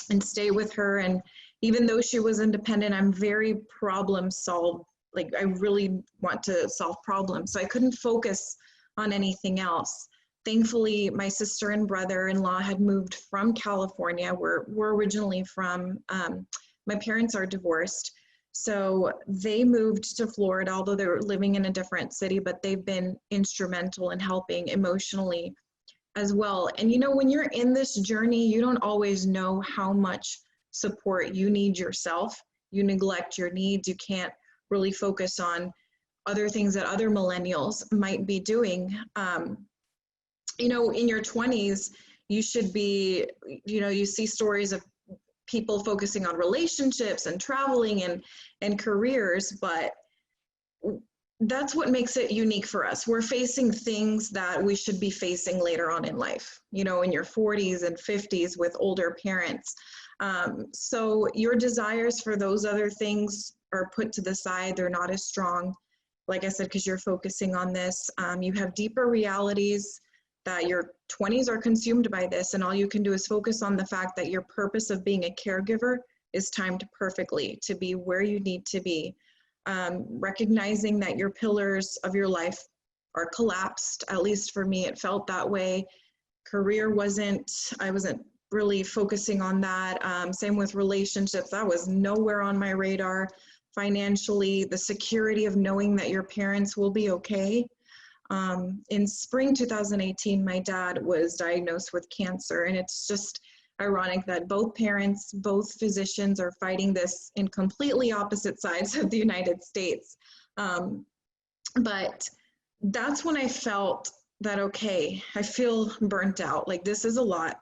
and stay with her. And even though she was independent, I'm very problem solved. Like, I really want to solve problems. So I couldn't focus on anything else. Thankfully, my sister and brother-in-law had moved from California. We're originally from, my parents are divorced. So they moved to Florida, although they were living in a different city, but they've been instrumental in helping emotionally as well. And when you're in this journey, you don't always know how much support you need yourself. You neglect your needs. You can't really focus on other things that other millennials might be doing. In your 20s, you should be, you see stories of people focusing on relationships and traveling and careers, but that's what makes it unique for us. We're facing things that we should be facing later on in life, in your 40s and 50s with older parents. So your desires for those other things are put to the side. They're not as strong, like I said, because you're focusing on this. You have deeper realities that your 20s are consumed by this, and all you can do is focus on the fact that your purpose of being a caregiver is timed perfectly to be where you need to be. Recognizing that your pillars of your life are collapsed. At least for me, it felt that way. Career I wasn't really focusing on that. Same with relationships. That was nowhere on my radar. Financially, the security of knowing that your parents will be okay. In spring 2018, my dad was diagnosed with cancer, and it's just ironic that both parents, both physicians are fighting this in completely opposite sides of the United States. But that's when I felt that, okay, I feel burnt out. Like, this is a lot.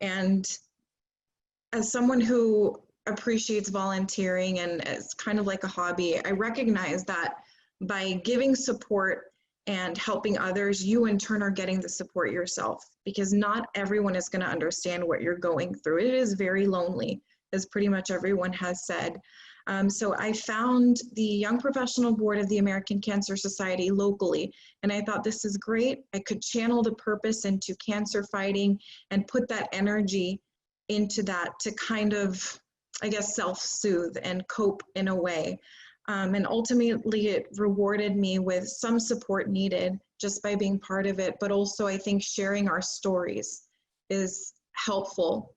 And as someone who appreciates volunteering and it's kind of like a hobby, I recognize that by giving support and helping others, you in turn are getting the support yourself, because not everyone is going to understand what you're going through. It is very lonely, as pretty much everyone has said. So I found the Young Professional Board of the American Cancer Society locally, and I thought, this is great. I could channel the purpose into cancer fighting and put that energy into that to kind of, I guess, self-soothe and cope in a way. And ultimately it rewarded me with some support needed just by being part of it, but also I think sharing our stories is helpful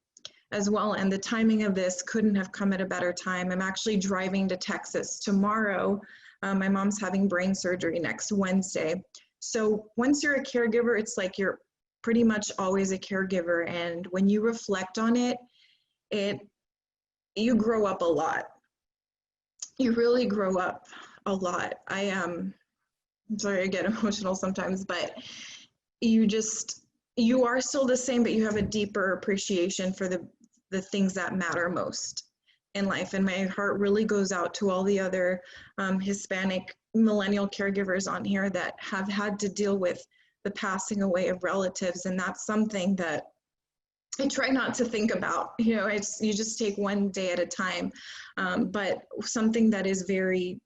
as well. And the timing of this couldn't have come at a better time. I'm actually driving to Texas tomorrow. My mom's having brain surgery next Wednesday. So once you're a caregiver, it's like you're pretty much always a caregiver. And when you reflect on it, you grow up a lot. You really grow up a lot. I'm sorry, I get emotional sometimes, but you are still the same, but you have a deeper appreciation for the things that matter most in life. And my heart really goes out to all the other Hispanic millennial caregivers on here that have had to deal with the passing away of relatives. And that's something that I try not to think about. You know, you just take one day at a time. But something that is very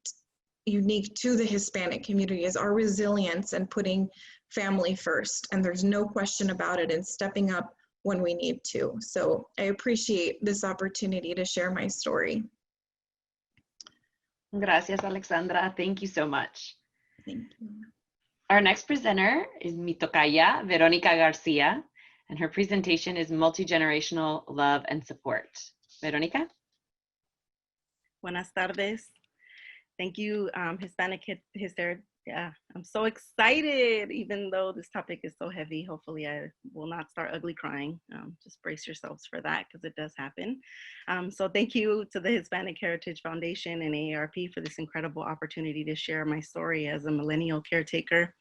unique to the Hispanic community is our resilience and putting family first. And there's no question about it, and stepping up when we need to. So I appreciate this opportunity to share my story. Gracias, Alexandra. Thank you so much. Thank you. Our next presenter is mi tocaya, Veronica Garcia, and her presentation is Multigenerational Love and Support. Veronica? Buenas tardes. Thank you, Hispanic Hysteria. Yeah, I'm so excited, even though this topic is so heavy. Hopefully I will not start ugly crying. Just brace yourselves for that, because it does happen. So thank you to the Hispanic Heritage Foundation and AARP for this incredible opportunity to share my story as a millennial caretaker,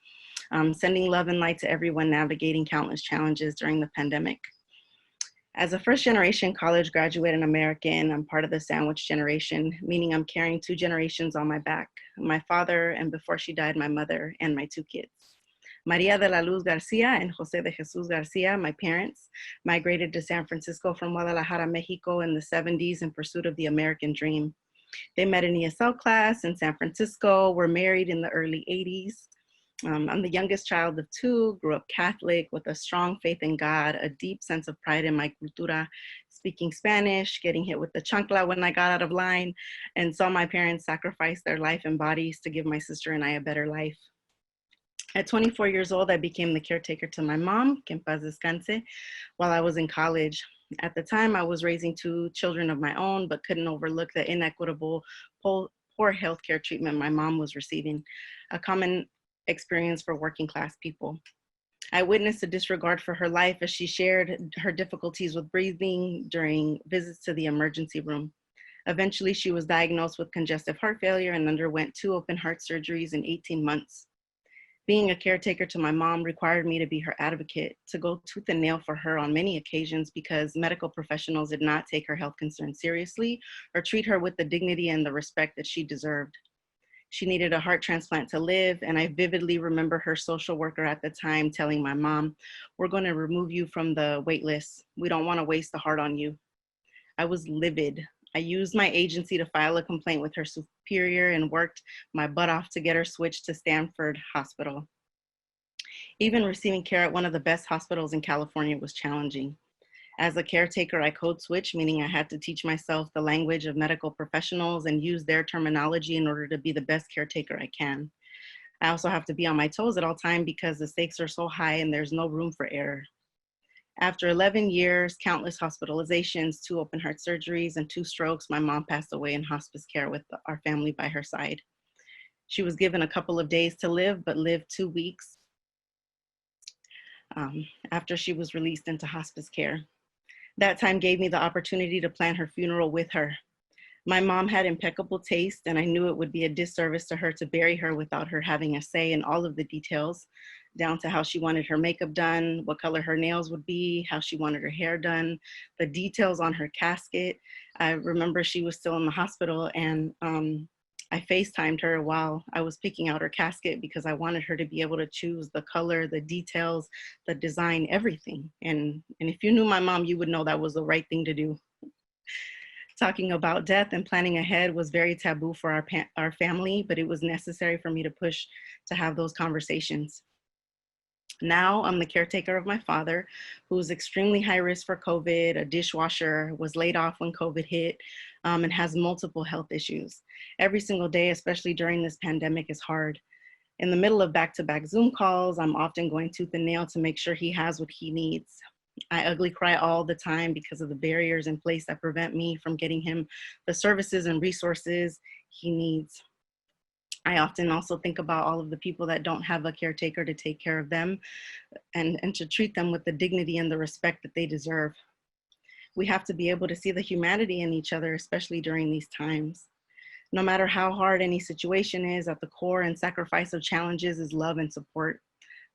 sending love and light to everyone navigating countless challenges during the pandemic. As a first-generation college graduate and American, I'm part of the sandwich generation, meaning I'm carrying 2 generations on my back: my father, and before she died, my mother, and my 2 kids. Maria de la Luz Garcia and Jose de Jesus Garcia, my parents, migrated to San Francisco from Guadalajara, Mexico in the 70s in pursuit of the American dream. They met in ESL class in San Francisco, were married in the early 80s. I'm the youngest child of 2, grew up Catholic with a strong faith in God, a deep sense of pride in my cultura, speaking Spanish, getting hit with the chancla when I got out of line, and saw my parents sacrifice their life and bodies to give my sister and I a better life. At 24 years old, I became the caretaker to my mom, que en paz descanse, while I was in college. At the time, I was raising 2 children of my own, but couldn't overlook the inequitable, poor healthcare treatment my mom was receiving, a common experience for working class people. I witnessed a disregard for her life as she shared her difficulties with breathing during visits to the emergency room. Eventually, she was diagnosed with congestive heart failure and underwent 2 open heart surgeries in 18 months. Being a caretaker to my mom required me to be her advocate, to go tooth and nail for her on many occasions because medical professionals did not take her health concerns seriously or treat her with the dignity and the respect that she deserved. She needed a heart transplant to live, and I vividly remember her social worker at the time telling my mom, "We're going to remove you from the wait list. We don't want to waste a heart on you." I was livid. I used my agency to file a complaint with her superior and worked my butt off to get her switched to Stanford Hospital. Even receiving care at one of the best hospitals in California was challenging. As a caretaker, I code switch, meaning I had to teach myself the language of medical professionals and use their terminology in order to be the best caretaker I can. I also have to be on my toes at all times because the stakes are so high and there's no room for error. After 11 years, countless hospitalizations, 2 open heart surgeries, and 2 strokes, my mom passed away in hospice care with our family by her side. She was given a couple of days to live, but lived 2 weeks after she was released into hospice care. That time gave me the opportunity to plan her funeral with her. My mom had impeccable taste, and I knew it would be a disservice to her to bury her without her having a say in all of the details. down to how she wanted her makeup done, what color her nails would be, how she wanted her hair done, the details on her casket. I remember she was still in the hospital, and I FaceTimed her while I was picking out her casket because I wanted her to be able to choose the color, the details, the design, everything. And if you knew my mom, you would know that was the right thing to do. Talking about death and planning ahead was very taboo for our family, but it was necessary for me to push to have those conversations. Now I'm the caretaker of my father, who's extremely high risk for COVID, a dishwasher, was laid off when COVID hit, and has multiple health issues. Every single day, especially during this pandemic, is hard. In the middle of back-to-back Zoom calls, I'm often going tooth and nail to make sure he has what he needs. I ugly cry all the time because of the barriers in place that prevent me from getting him the services and resources he needs. I often also think about all of the people that don't have a caretaker to take care of them and to treat them with the dignity and the respect that they deserve. We have to be able to see the humanity in each other, especially during these times. No matter how hard any situation is, at the core and sacrifice of challenges is love and support.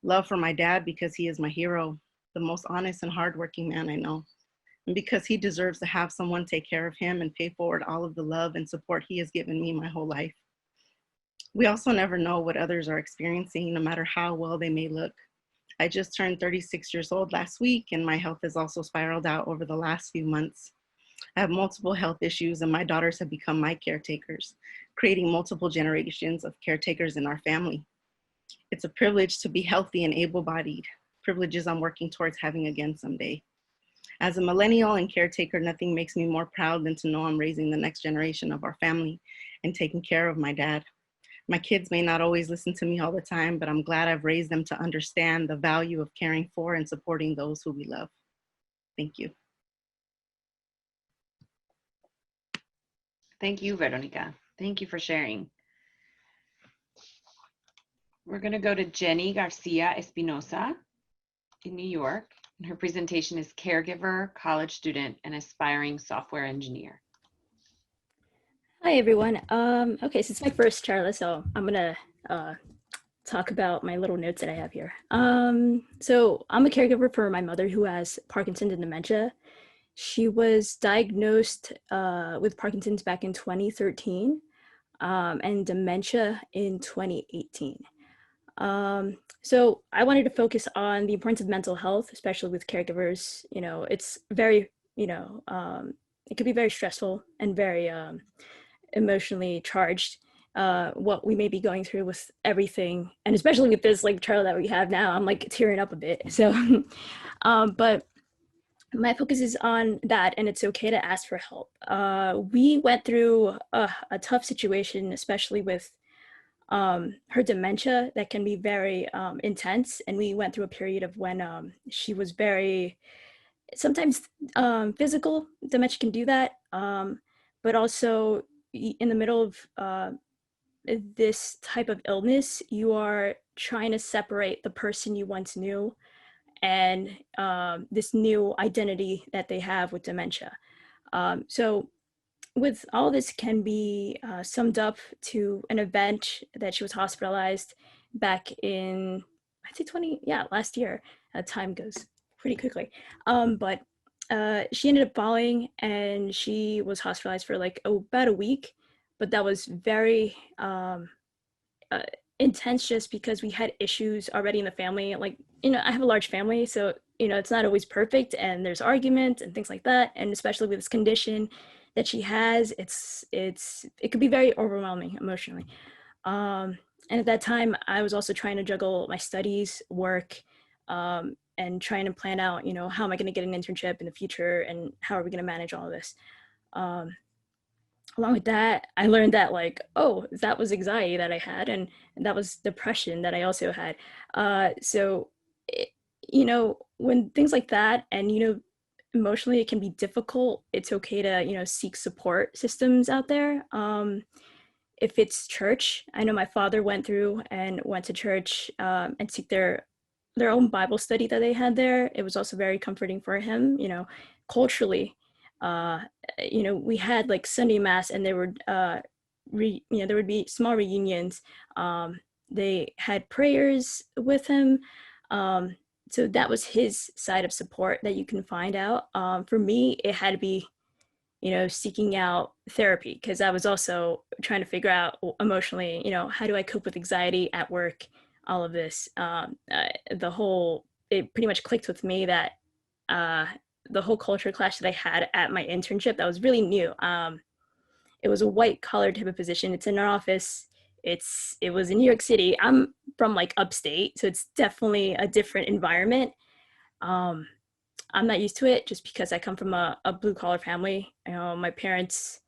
Love for my dad because he is my hero, the most honest and hardworking man I know, and because he deserves to have someone take care of him and pay forward all of the love and support he has given me my whole life. We also never know what others are experiencing, no matter how well they may look. I just turned 36 years old last week, and my health has also spiraled out over the last few months. I have multiple health issues, and my daughters have become my caretakers, creating multiple generations of caretakers in our family. It's a privilege to be healthy and able-bodied, privileges I'm working towards having again someday. As a millennial and caretaker, nothing makes me more proud than to know I'm raising the next generation of our family and taking care of my dad. My kids may not always listen to me all the time, but I'm glad I've raised them to understand the value of caring for and supporting those who we love. Thank you. Thank you, Veronica. Thank you for sharing. We're going to go to Jenny Garcia-Espinosa in New York, and her presentation is Caregiver, College Student, and Aspiring Software Engineer. Hi, everyone. Okay, so it's my first charla, so I'm gonna talk about my little notes that I have here. So I'm a caregiver for my mother who has Parkinson's and dementia. She was diagnosed with Parkinson's back in 2013 and dementia in 2018. So I wanted to focus on the importance of mental health, especially with caregivers. You know, it's very, it could be very stressful and very emotionally charged, what we may be going through with everything. And especially with this like trial that we have now, I'm like tearing up a bit. So, but my focus is on that, and it's okay to ask for help. We went through a tough situation, especially with her dementia that can be very intense. And we went through a period of when she was very, sometimes physical dementia can do that, but also in the middle of this type of illness, you are trying to separate the person you once knew and this new identity that they have with dementia. So with all this can be summed up to an event that she was hospitalized back in, I'd say last year. Time goes pretty quickly. But she ended up falling and she was hospitalized for like about a week, but that was very intense just because we had issues already in the family. Like, you know, I have a large family, so, you know, it's not always perfect and there's arguments and things like that. And especially with this condition that she has, it could be very overwhelming emotionally. And at that time, I was also trying to juggle my studies, work, and trying to plan out, you know, how am I going to get an internship in the future and how are we going to manage all of this? Along with that, I learned that like, oh, that was anxiety that I had, and that was depression that I also had. So, you know, when things like that, and, you know, emotionally it can be difficult, it's okay to, you know, seek support systems out there. If it's church, I know my father went to church and seek their own Bible study that they had there. It was also very comforting for him, you know, culturally. You know, we had like Sunday mass, and there would, there would be small reunions they had prayers with him. So that was his side of support that you can find out. For me, it had to be, seeking out therapy, because I was also trying to figure out emotionally, how do I cope with anxiety at work, all of this. It pretty much clicked with me that the whole culture clash that I had at my internship, that was really new. It was a white collar type of position. It's in our office. It was in New York City. I'm from like upstate, so it's definitely a different environment. I'm not used to it just because I come from a blue collar family. My parents,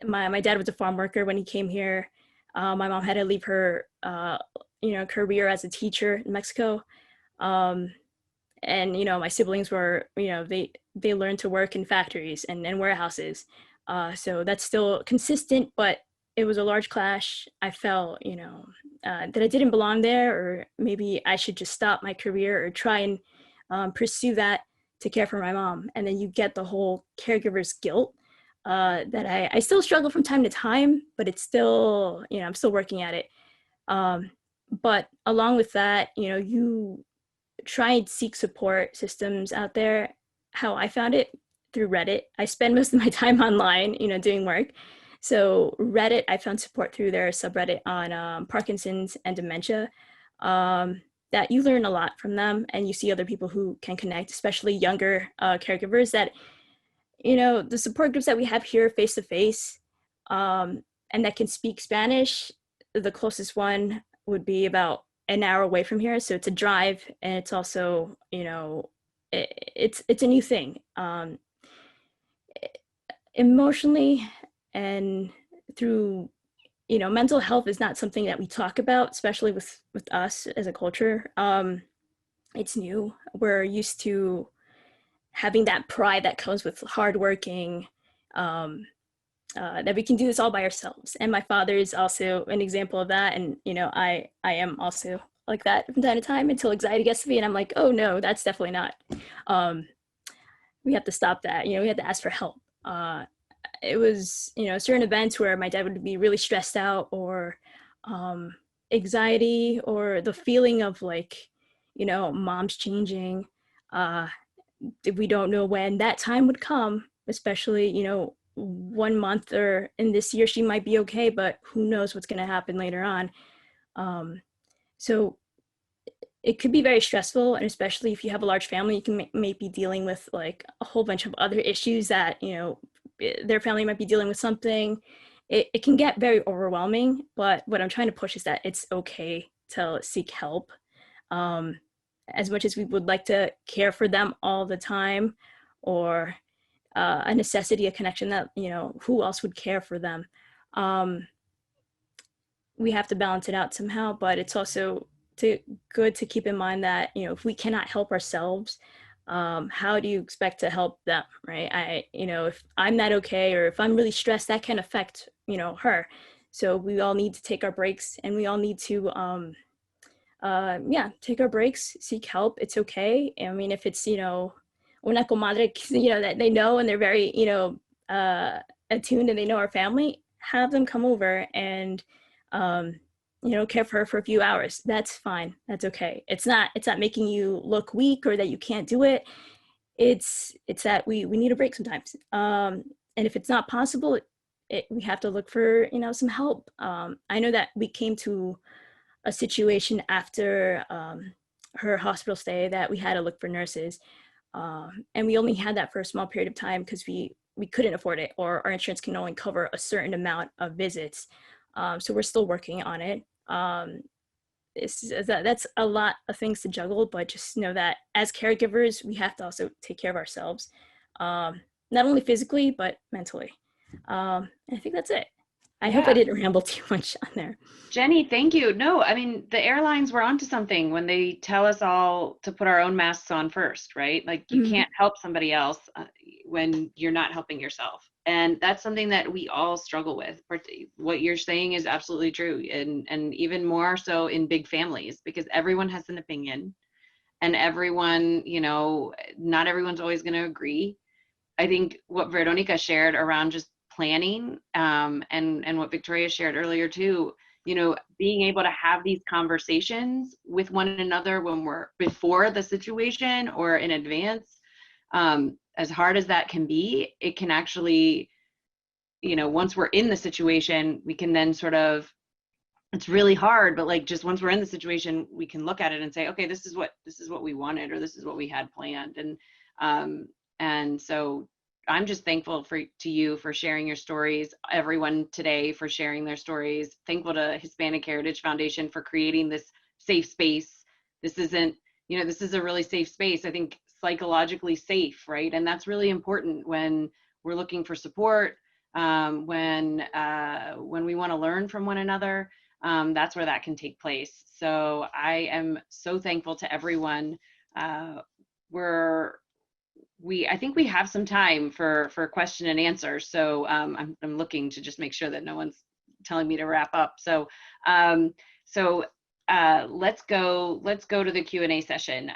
my dad was a farm worker when he came here. My mom had to leave her, career as a teacher in Mexico. And, my siblings were, they learned to work in factories and warehouses. So that's still consistent, but it was a large clash. I felt, that I didn't belong there, or maybe I should just stop my career or try and pursue that to care for my mom. And then you get the whole caregiver's guilt that I still struggle from time to time, but it's still, I'm still working at it. But along with that, you try and seek support systems out there. How I found it through Reddit. I spend most of my time online, doing work. So Reddit, I found support through their subreddit on Parkinson's and dementia. That you learn a lot from them, and you see other people who can connect, especially younger caregivers that, the support groups that we have here face to face, and that can speak Spanish. The closest one would be about an hour away from here. So it's a drive, and it's also, it's a new thing. Emotionally and through, mental health is not something that we talk about, especially with us as a culture. It's new. We're used to having that pride that comes with hardworking, that we can do this all by ourselves. And my father is also an example of that. And, I am also like that from time to time until anxiety gets to me and I'm like, oh no, that's definitely not. We have to stop that. We have to ask for help. It was, certain events where my dad would be really stressed out, or anxiety, or the feeling of like, mom's changing. We don't know when that time would come, especially, 1 month or in this year, she might be okay, but who knows what's going to happen later on. So it could be very stressful. And especially if you have a large family, you can may be dealing with like a whole bunch of other issues that, their family might be dealing with something. It can get very overwhelming, but what I'm trying to push is that it's okay to seek help. As much as we would like to care for them all the time, or a necessity, a connection that, who else would care for them? We have to balance it out somehow, but it's also good to keep in mind that, if we cannot help ourselves, how do you expect to help them, right? If I'm not okay, or if I'm really stressed, that can affect, her. So we all need to take our breaks, and we all need to, take our breaks, seek help. It's okay. I mean, if it's, una comadre, that they know and they're very, attuned and they know our family, have them come over and, care for her for a few hours. That's fine. That's okay. It's not making you look weak or that you can't do it. It's that we need a break sometimes. And if it's not possible, we have to look for, some help. I know that we came to a situation after her hospital stay that we had to look for nurses. And we only had that for a small period of time because we couldn't afford it, or our insurance can only cover a certain amount of visits. So we're still working on it. That's a lot of things to juggle, but just know that as caregivers, we have to also take care of ourselves, not only physically, but mentally. I think that's it. I hope I didn't ramble too much on there. Jenny, thank you. No, I mean, the airlines were onto something when they tell us all to put our own masks on first, right? Like you can't help somebody else when you're not helping yourself. And that's something that we all struggle with. What you're saying is absolutely true. And even more so in big families, because everyone has an opinion and everyone, not everyone's always going to agree. I think what Veronica shared around just planning, and what Victoria shared earlier too, you know, being able to have these conversations with one another when we're before the situation or in advance, as hard as that can be, it can actually, you know, once we're in the situation, we can then sort of, it's really hard, but like just once we're in the situation, we can look at it and say, okay, this is what we wanted, or this is what we had planned. And so I'm just thankful to you for sharing your stories, everyone today for sharing their stories. Thankful to Hispanic Heritage Foundation for creating this safe space. This isn't, you know, this is a really safe space. I think psychologically safe, right? And that's really important when we're looking for support, when we want to learn from one another. That's where that can take place. So I am so thankful to everyone. I think we have some time for question and answer. So I'm looking to just make sure that no one's telling me to wrap up. So let's go to the Q&A session.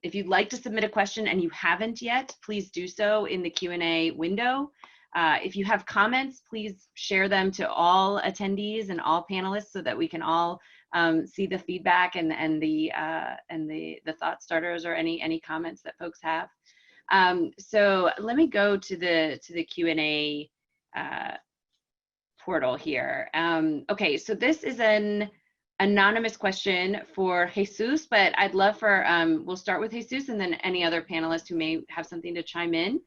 If you'd like to submit a question and you haven't yet, please do so in the Q&A window. If you have comments, please share them to all attendees and all panelists so that we can all see the feedback and the thought starters or any comments that folks have. So let me go to the Q&A portal here. Okay, so this is an anonymous question for Jesus, but I'd love for, we'll start with Jesus and then any other panelists who may have something to chime in.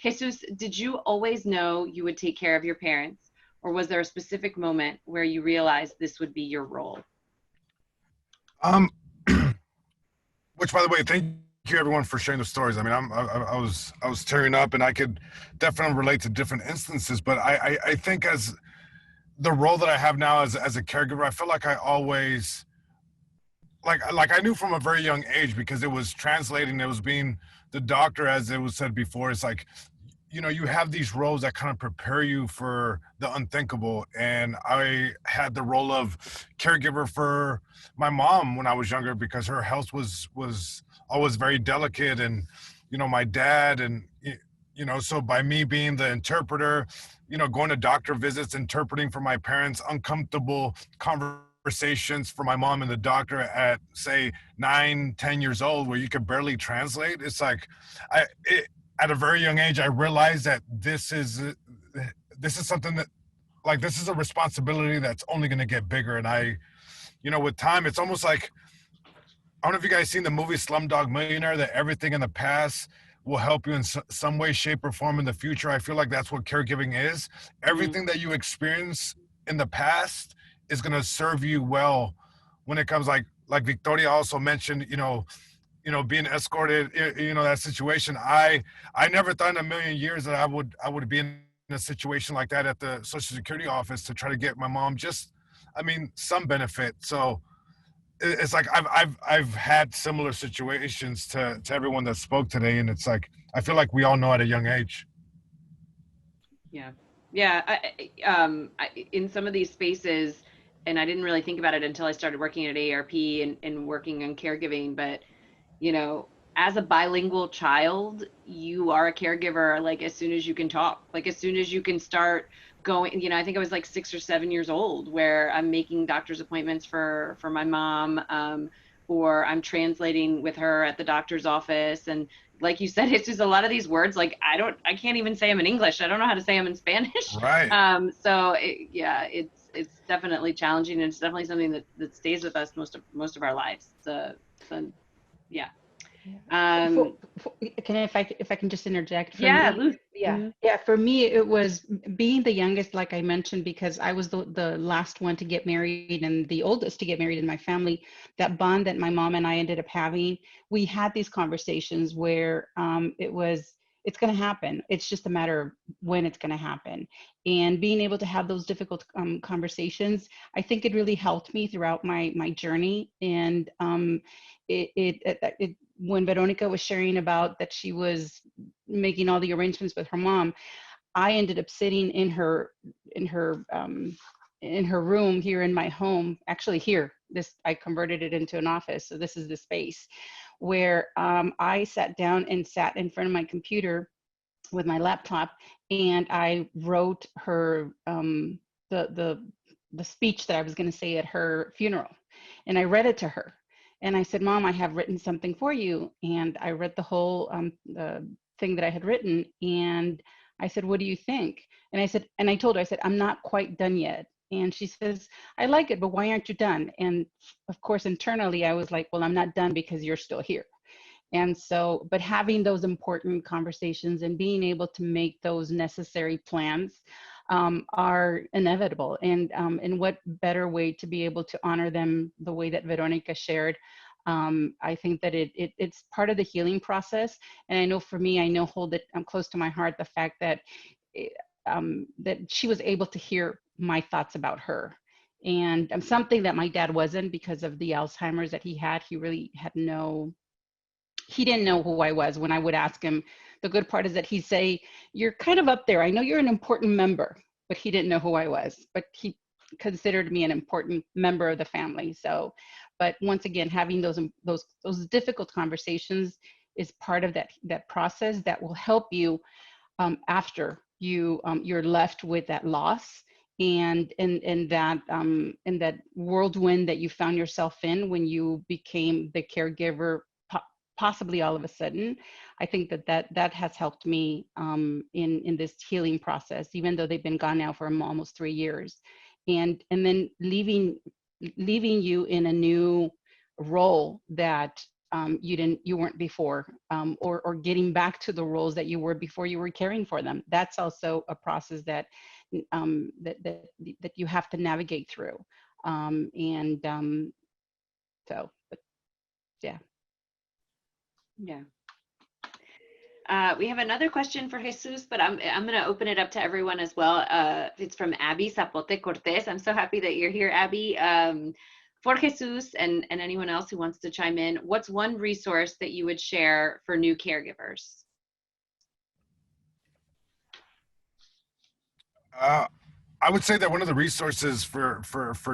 Jesus, did you always know you would take care of your parents, or was there a specific moment where you realized this would be your role? Which, by the way, thank you everyone for sharing the stories. I mean, I was tearing up, and I could definitely relate to different instances. But I think as the role that I have now as a caregiver, I feel like I always like I knew from a very young age, because it was translating. It was being the doctor, as it was said before. It's like, you know, you have these roles that kind of prepare you for the unthinkable. And I had the role of caregiver for my mom when I was younger, because her health was always very delicate, and, you know, my dad, and, you know, so by me being the interpreter, you know, going to doctor visits, interpreting for my parents, uncomfortable conversations for my mom and the doctor at, say, 9-10 years old, where you could barely translate. It's like, at a very young age, I realized that this is something that, like, this is a responsibility that's only going to get bigger. And you know, with time, it's almost like, I don't know if you guys seen the movie Slumdog Millionaire, that everything in the past will help you in some way, shape, or form in the future. I feel like that's what caregiving is. Everything that you experience in the past is going to serve you well when it comes, like Victoria also mentioned, you know, being escorted, you know, that situation. I never thought in a million years that I would be in a situation like that at the Social Security office to try to get my mom some benefit. So it's like I've had similar situations to everyone that spoke today, and it's like I feel like we all know at a young age. Yeah. In some of these spaces, and I didn't really think about it until I started working at AARP and working on caregiving, but, you know, as a bilingual child, you are a caregiver, like, as soon as you can talk, like, as soon as you can start going, you know, I think I was like 6 or 7 years old, where I'm making doctor's appointments for my mom, or I'm translating with her at the doctor's office. And like you said, it's just a lot of these words, like, I can't even say them in English. I don't know how to say them in Spanish. Right. So it's definitely challenging, and it's definitely something that stays with us most of our lives. Yeah. If I can just interject. Luz. Yeah. For me, it was being the youngest, like I mentioned, because I was the last one to get married and the oldest to get married in my family. That bond that my mom and I ended up having, we had these conversations where it's going to happen. It's just a matter of when it's going to happen. And being able to have those difficult conversations, I think it really helped me throughout my journey. And when Veronica was sharing about that she was making all the arrangements with her mom, I ended up sitting in her room here in my home. Actually, here, I converted it into an office, so this is the space where I sat down and sat in front of my computer with my laptop, and I wrote her the the speech that I was going to say at her funeral. And I read it to her. And I said, Mom, I have written something for you. And I read the whole thing that I had written. And I said, what do you think? And I said, and I told her, I said, I'm not quite done yet. And she says, I like it, but why aren't you done? And of course, internally, I was like, well, I'm not done because you're still here. And so, but having those important conversations and being able to make those necessary plans are inevitable. And what better way to be able to honor them the way that Veronica shared. I think that it's part of the healing process. And I know for me, I know hold it close to my heart, the fact that that she was able to hear my thoughts about her. And something that my dad wasn't, because of the Alzheimer's that he had. He really had he didn't know who I was when I would ask him. The good part is that he'd say, you're kind of up there. I know you're an important member, but he didn't know who I was, but he considered me an important member of the family. So, but once again, having those difficult conversations is part of that process that will help you after you're left with that loss and that whirlwind that you found yourself in when you became the caregiver, possibly all of a sudden. I think that has helped me in this healing process, even though they've been gone now for almost 3 years, and then leaving you in a new role that you weren't before, or getting back to the roles that you were before you were caring for them. That's also a process that you have to navigate through. So, but yeah. Yeah. We have another question for Jesus, but I'm going to open it up to everyone as well. It's from Abby Zapote Cortez. I'm so happy that you're here, Abby. For Jesus and anyone else who wants to chime in, what's one resource that you would share for new caregivers? I would say that one of the resources for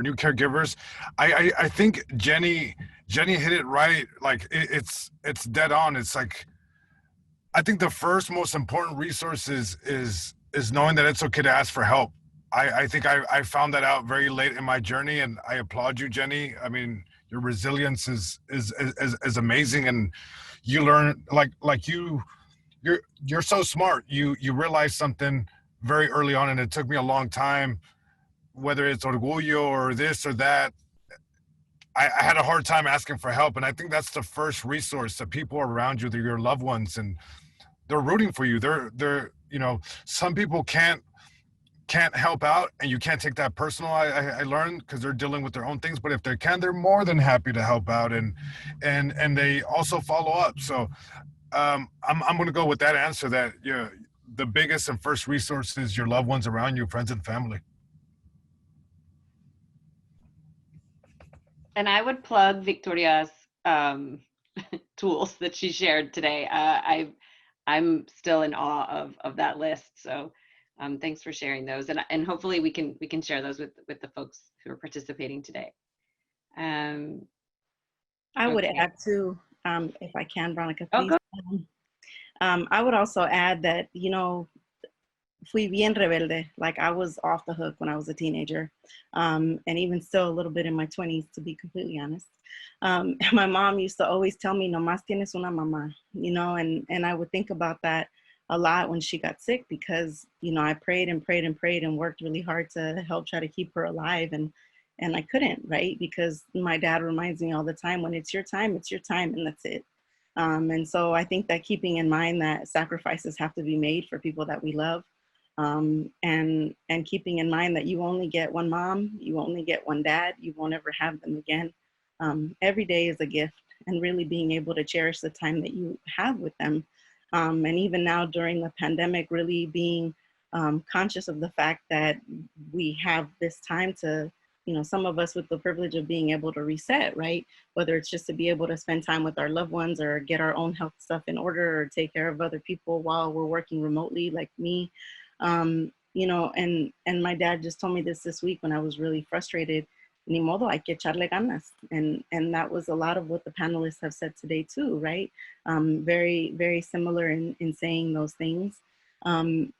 new caregivers, I think Jenny hit it right. Like it's dead on. It's like, I think the first most important resource is knowing that it's okay to ask for help. I think I found that out very late in my journey, and I applaud you, Jenny. I mean, your resilience is amazing, and you learn you're so smart. You realize something very early on, and it took me a long time, whether it's orgullo or this or that. I had a hard time asking for help, and I think that's the first resource. The people around you, they're your loved ones, and they're rooting for you. They're some people can't help out, and you can't take that personal. I learned, because they're dealing with their own things, but if they can, they're more than happy to help out, and they also follow up. So I'm going to go with that answer, that the biggest and first resource is your loved ones around you, friends and family. And I would plug Victoria's tools that she shared today. I'm still in awe of that list. So thanks for sharing those, and hopefully we can share those with the folks who are participating today. I would add too, if I can, Veronica, please. I would also add that, fui bien rebelde. Like, I was off the hook when I was a teenager, and even still a little bit in my 20s, to be completely honest. My mom used to always tell me, "No más tienes una mamá," and I would think about that a lot when she got sick, because, I prayed and prayed and prayed and worked really hard to help try to keep her alive. And I couldn't, right? Because my dad reminds me all the time, when it's your time, and that's it. And so I think that keeping in mind that sacrifices have to be made for people that we love, and keeping in mind that you only get one mom, you only get one dad, you won't ever have them again. Every day is a gift, and really being able to cherish the time that you have with them. And even now during the pandemic, really being conscious of the fact that we have this time to, some of us with the privilege of being able to reset, right? Whether it's just to be able to spend time with our loved ones, or get our own health stuff in order, or take care of other people while we're working remotely, like me. And my dad just told me this week when I was really frustrated. Ni modo, hay que echarle ganas. And that was a lot of what the panelists have said today too, right? Very, very similar in saying those things. And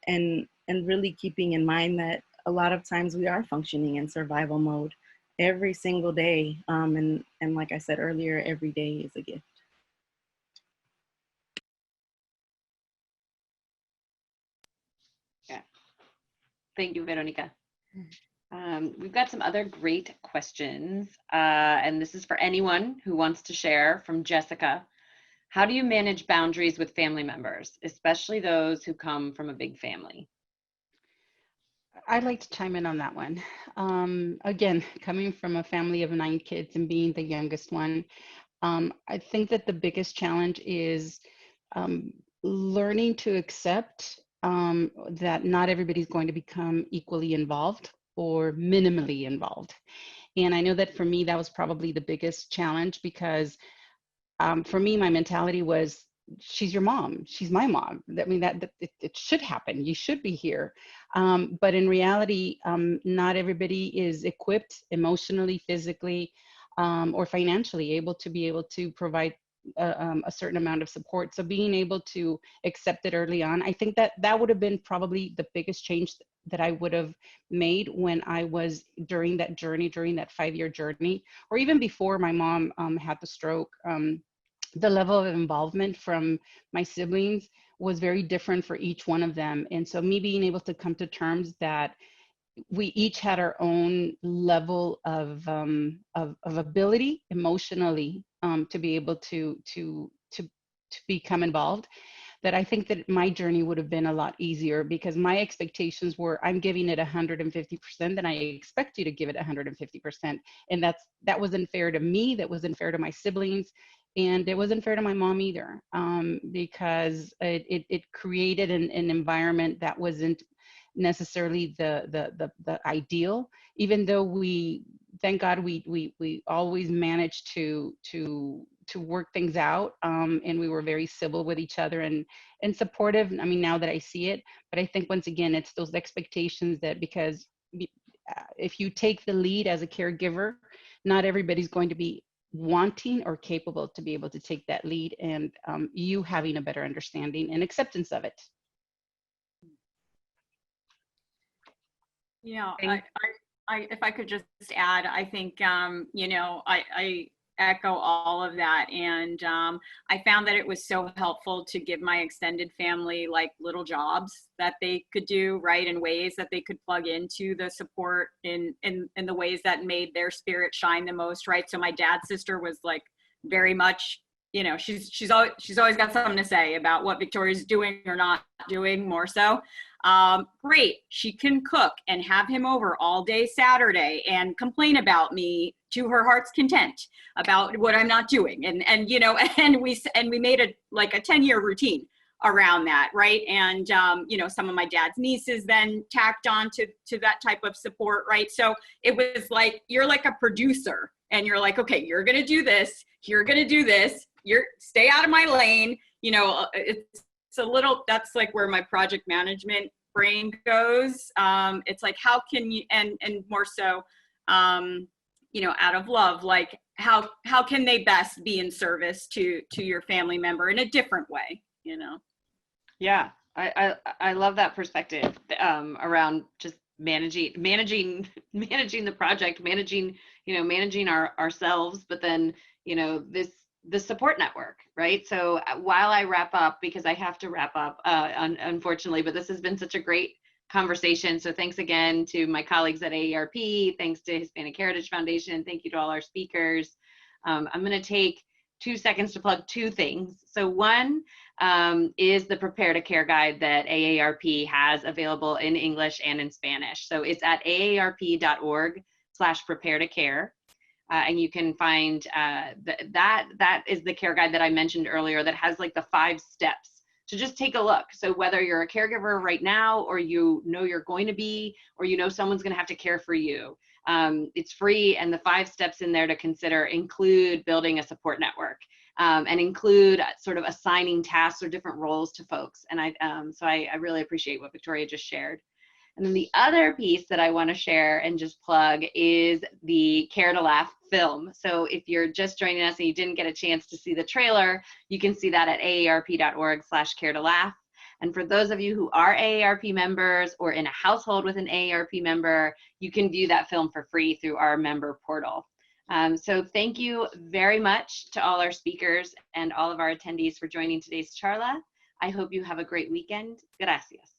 really keeping in mind that a lot of times we are functioning in survival mode every single day. And like I said earlier, every day is a gift. Yeah. Thank you, Veronica. We've got some other great questions, and this is for anyone who wants to share. From Jessica: how do you manage boundaries with family members, especially those who come from a big family? I'd like to chime in on that one. Again, coming from a family of 9 kids and being the youngest one, I think that the biggest challenge is learning to accept that not everybody's going to become equally involved or minimally involved. And I know that for me, that was probably the biggest challenge, because for me, my mentality was, she's your mom, she's my mom. I mean, that it should happen, you should be here. But in reality, not everybody is equipped emotionally, physically, or financially able to provide a certain amount of support. So being able to accept it early on, I think that would have been probably the biggest change that I would have made when I was during that journey, during that 5-year journey, or even before my mom had the stroke. The level of involvement from my siblings was very different for each one of them. And so me being able to come to terms that we each had our own level of ability emotionally to be able to become involved, that I think that my journey would have been a lot easier, because my expectations were, I'm giving it 150%, then I expect you to give it 150%. And that wasn't fair to me, that wasn't fair to my siblings, and it wasn't fair to my mom either, because it created an environment that wasn't necessarily the ideal, even though thank God we always managed to work things out, and we were very civil with each other and supportive. I mean, now that I see it, but I think once again, it's those expectations that, because if you take the lead as a caregiver, not everybody's going to be wanting or capable to be able to take that lead, and you having a better understanding and acceptance of it. Yeah, if I could just add, I think, you know, I echo all of that. And I found that it was so helpful to give my extended family like little jobs that they could do, right, in ways that they could plug into the support in the ways that made their spirit shine the most, right? So my dad's sister was like very much, you know, she's always got something to say about what Victoria's doing or not doing, more so. Great, she can cook and have him over all day Saturday and complain about me to her heart's content about what I'm not doing, and you know, and we made a 10-year routine around that, right? And you know, some of my dad's nieces then tacked on to that type of support, right? So it was like, you're like a producer, and you're like, okay, you're gonna do this, you're gonna do this, you're stay out of my lane, you know. It's a little, that's like where my project management brain goes. It's like, how can you, and more so, you know, out of love, like how can they best be in service to your family member in a different way, you know? Yeah, I love that perspective around just managing the project, managing ourselves, but then, you know, the support network, right? So while I wrap up, because I have to wrap up, unfortunately, but this has been such a great conversation. So thanks again to my colleagues at AARP, thanks to Hispanic Heritage Foundation, thank you to all our speakers. I'm gonna take 2 seconds to plug 2 things. So one is the Prepare to Care guide that AARP has available in English and in Spanish. So it's at aarp.org/prepare to care. And you can find that is the care guide that I mentioned earlier that has like the 5 steps. So just take a look. So whether you're a caregiver right now, or you know you're going to be, or you know someone's going to have to care for you, it's free. And the 5 steps in there to consider include building a support network, and include sort of assigning tasks or different roles to folks. And so I really appreciate what Victoria just shared. And then the other piece that I want to share and just plug is the Care to Laugh film. So if you're just joining us and you didn't get a chance to see the trailer, you can see that at aarp.org/care to laugh. And for those of you who are AARP members or in a household with an AARP member, you can view that film for free through our member portal. So thank you very much to all our speakers and all of our attendees for joining today's charla. I hope you have a great weekend. Gracias.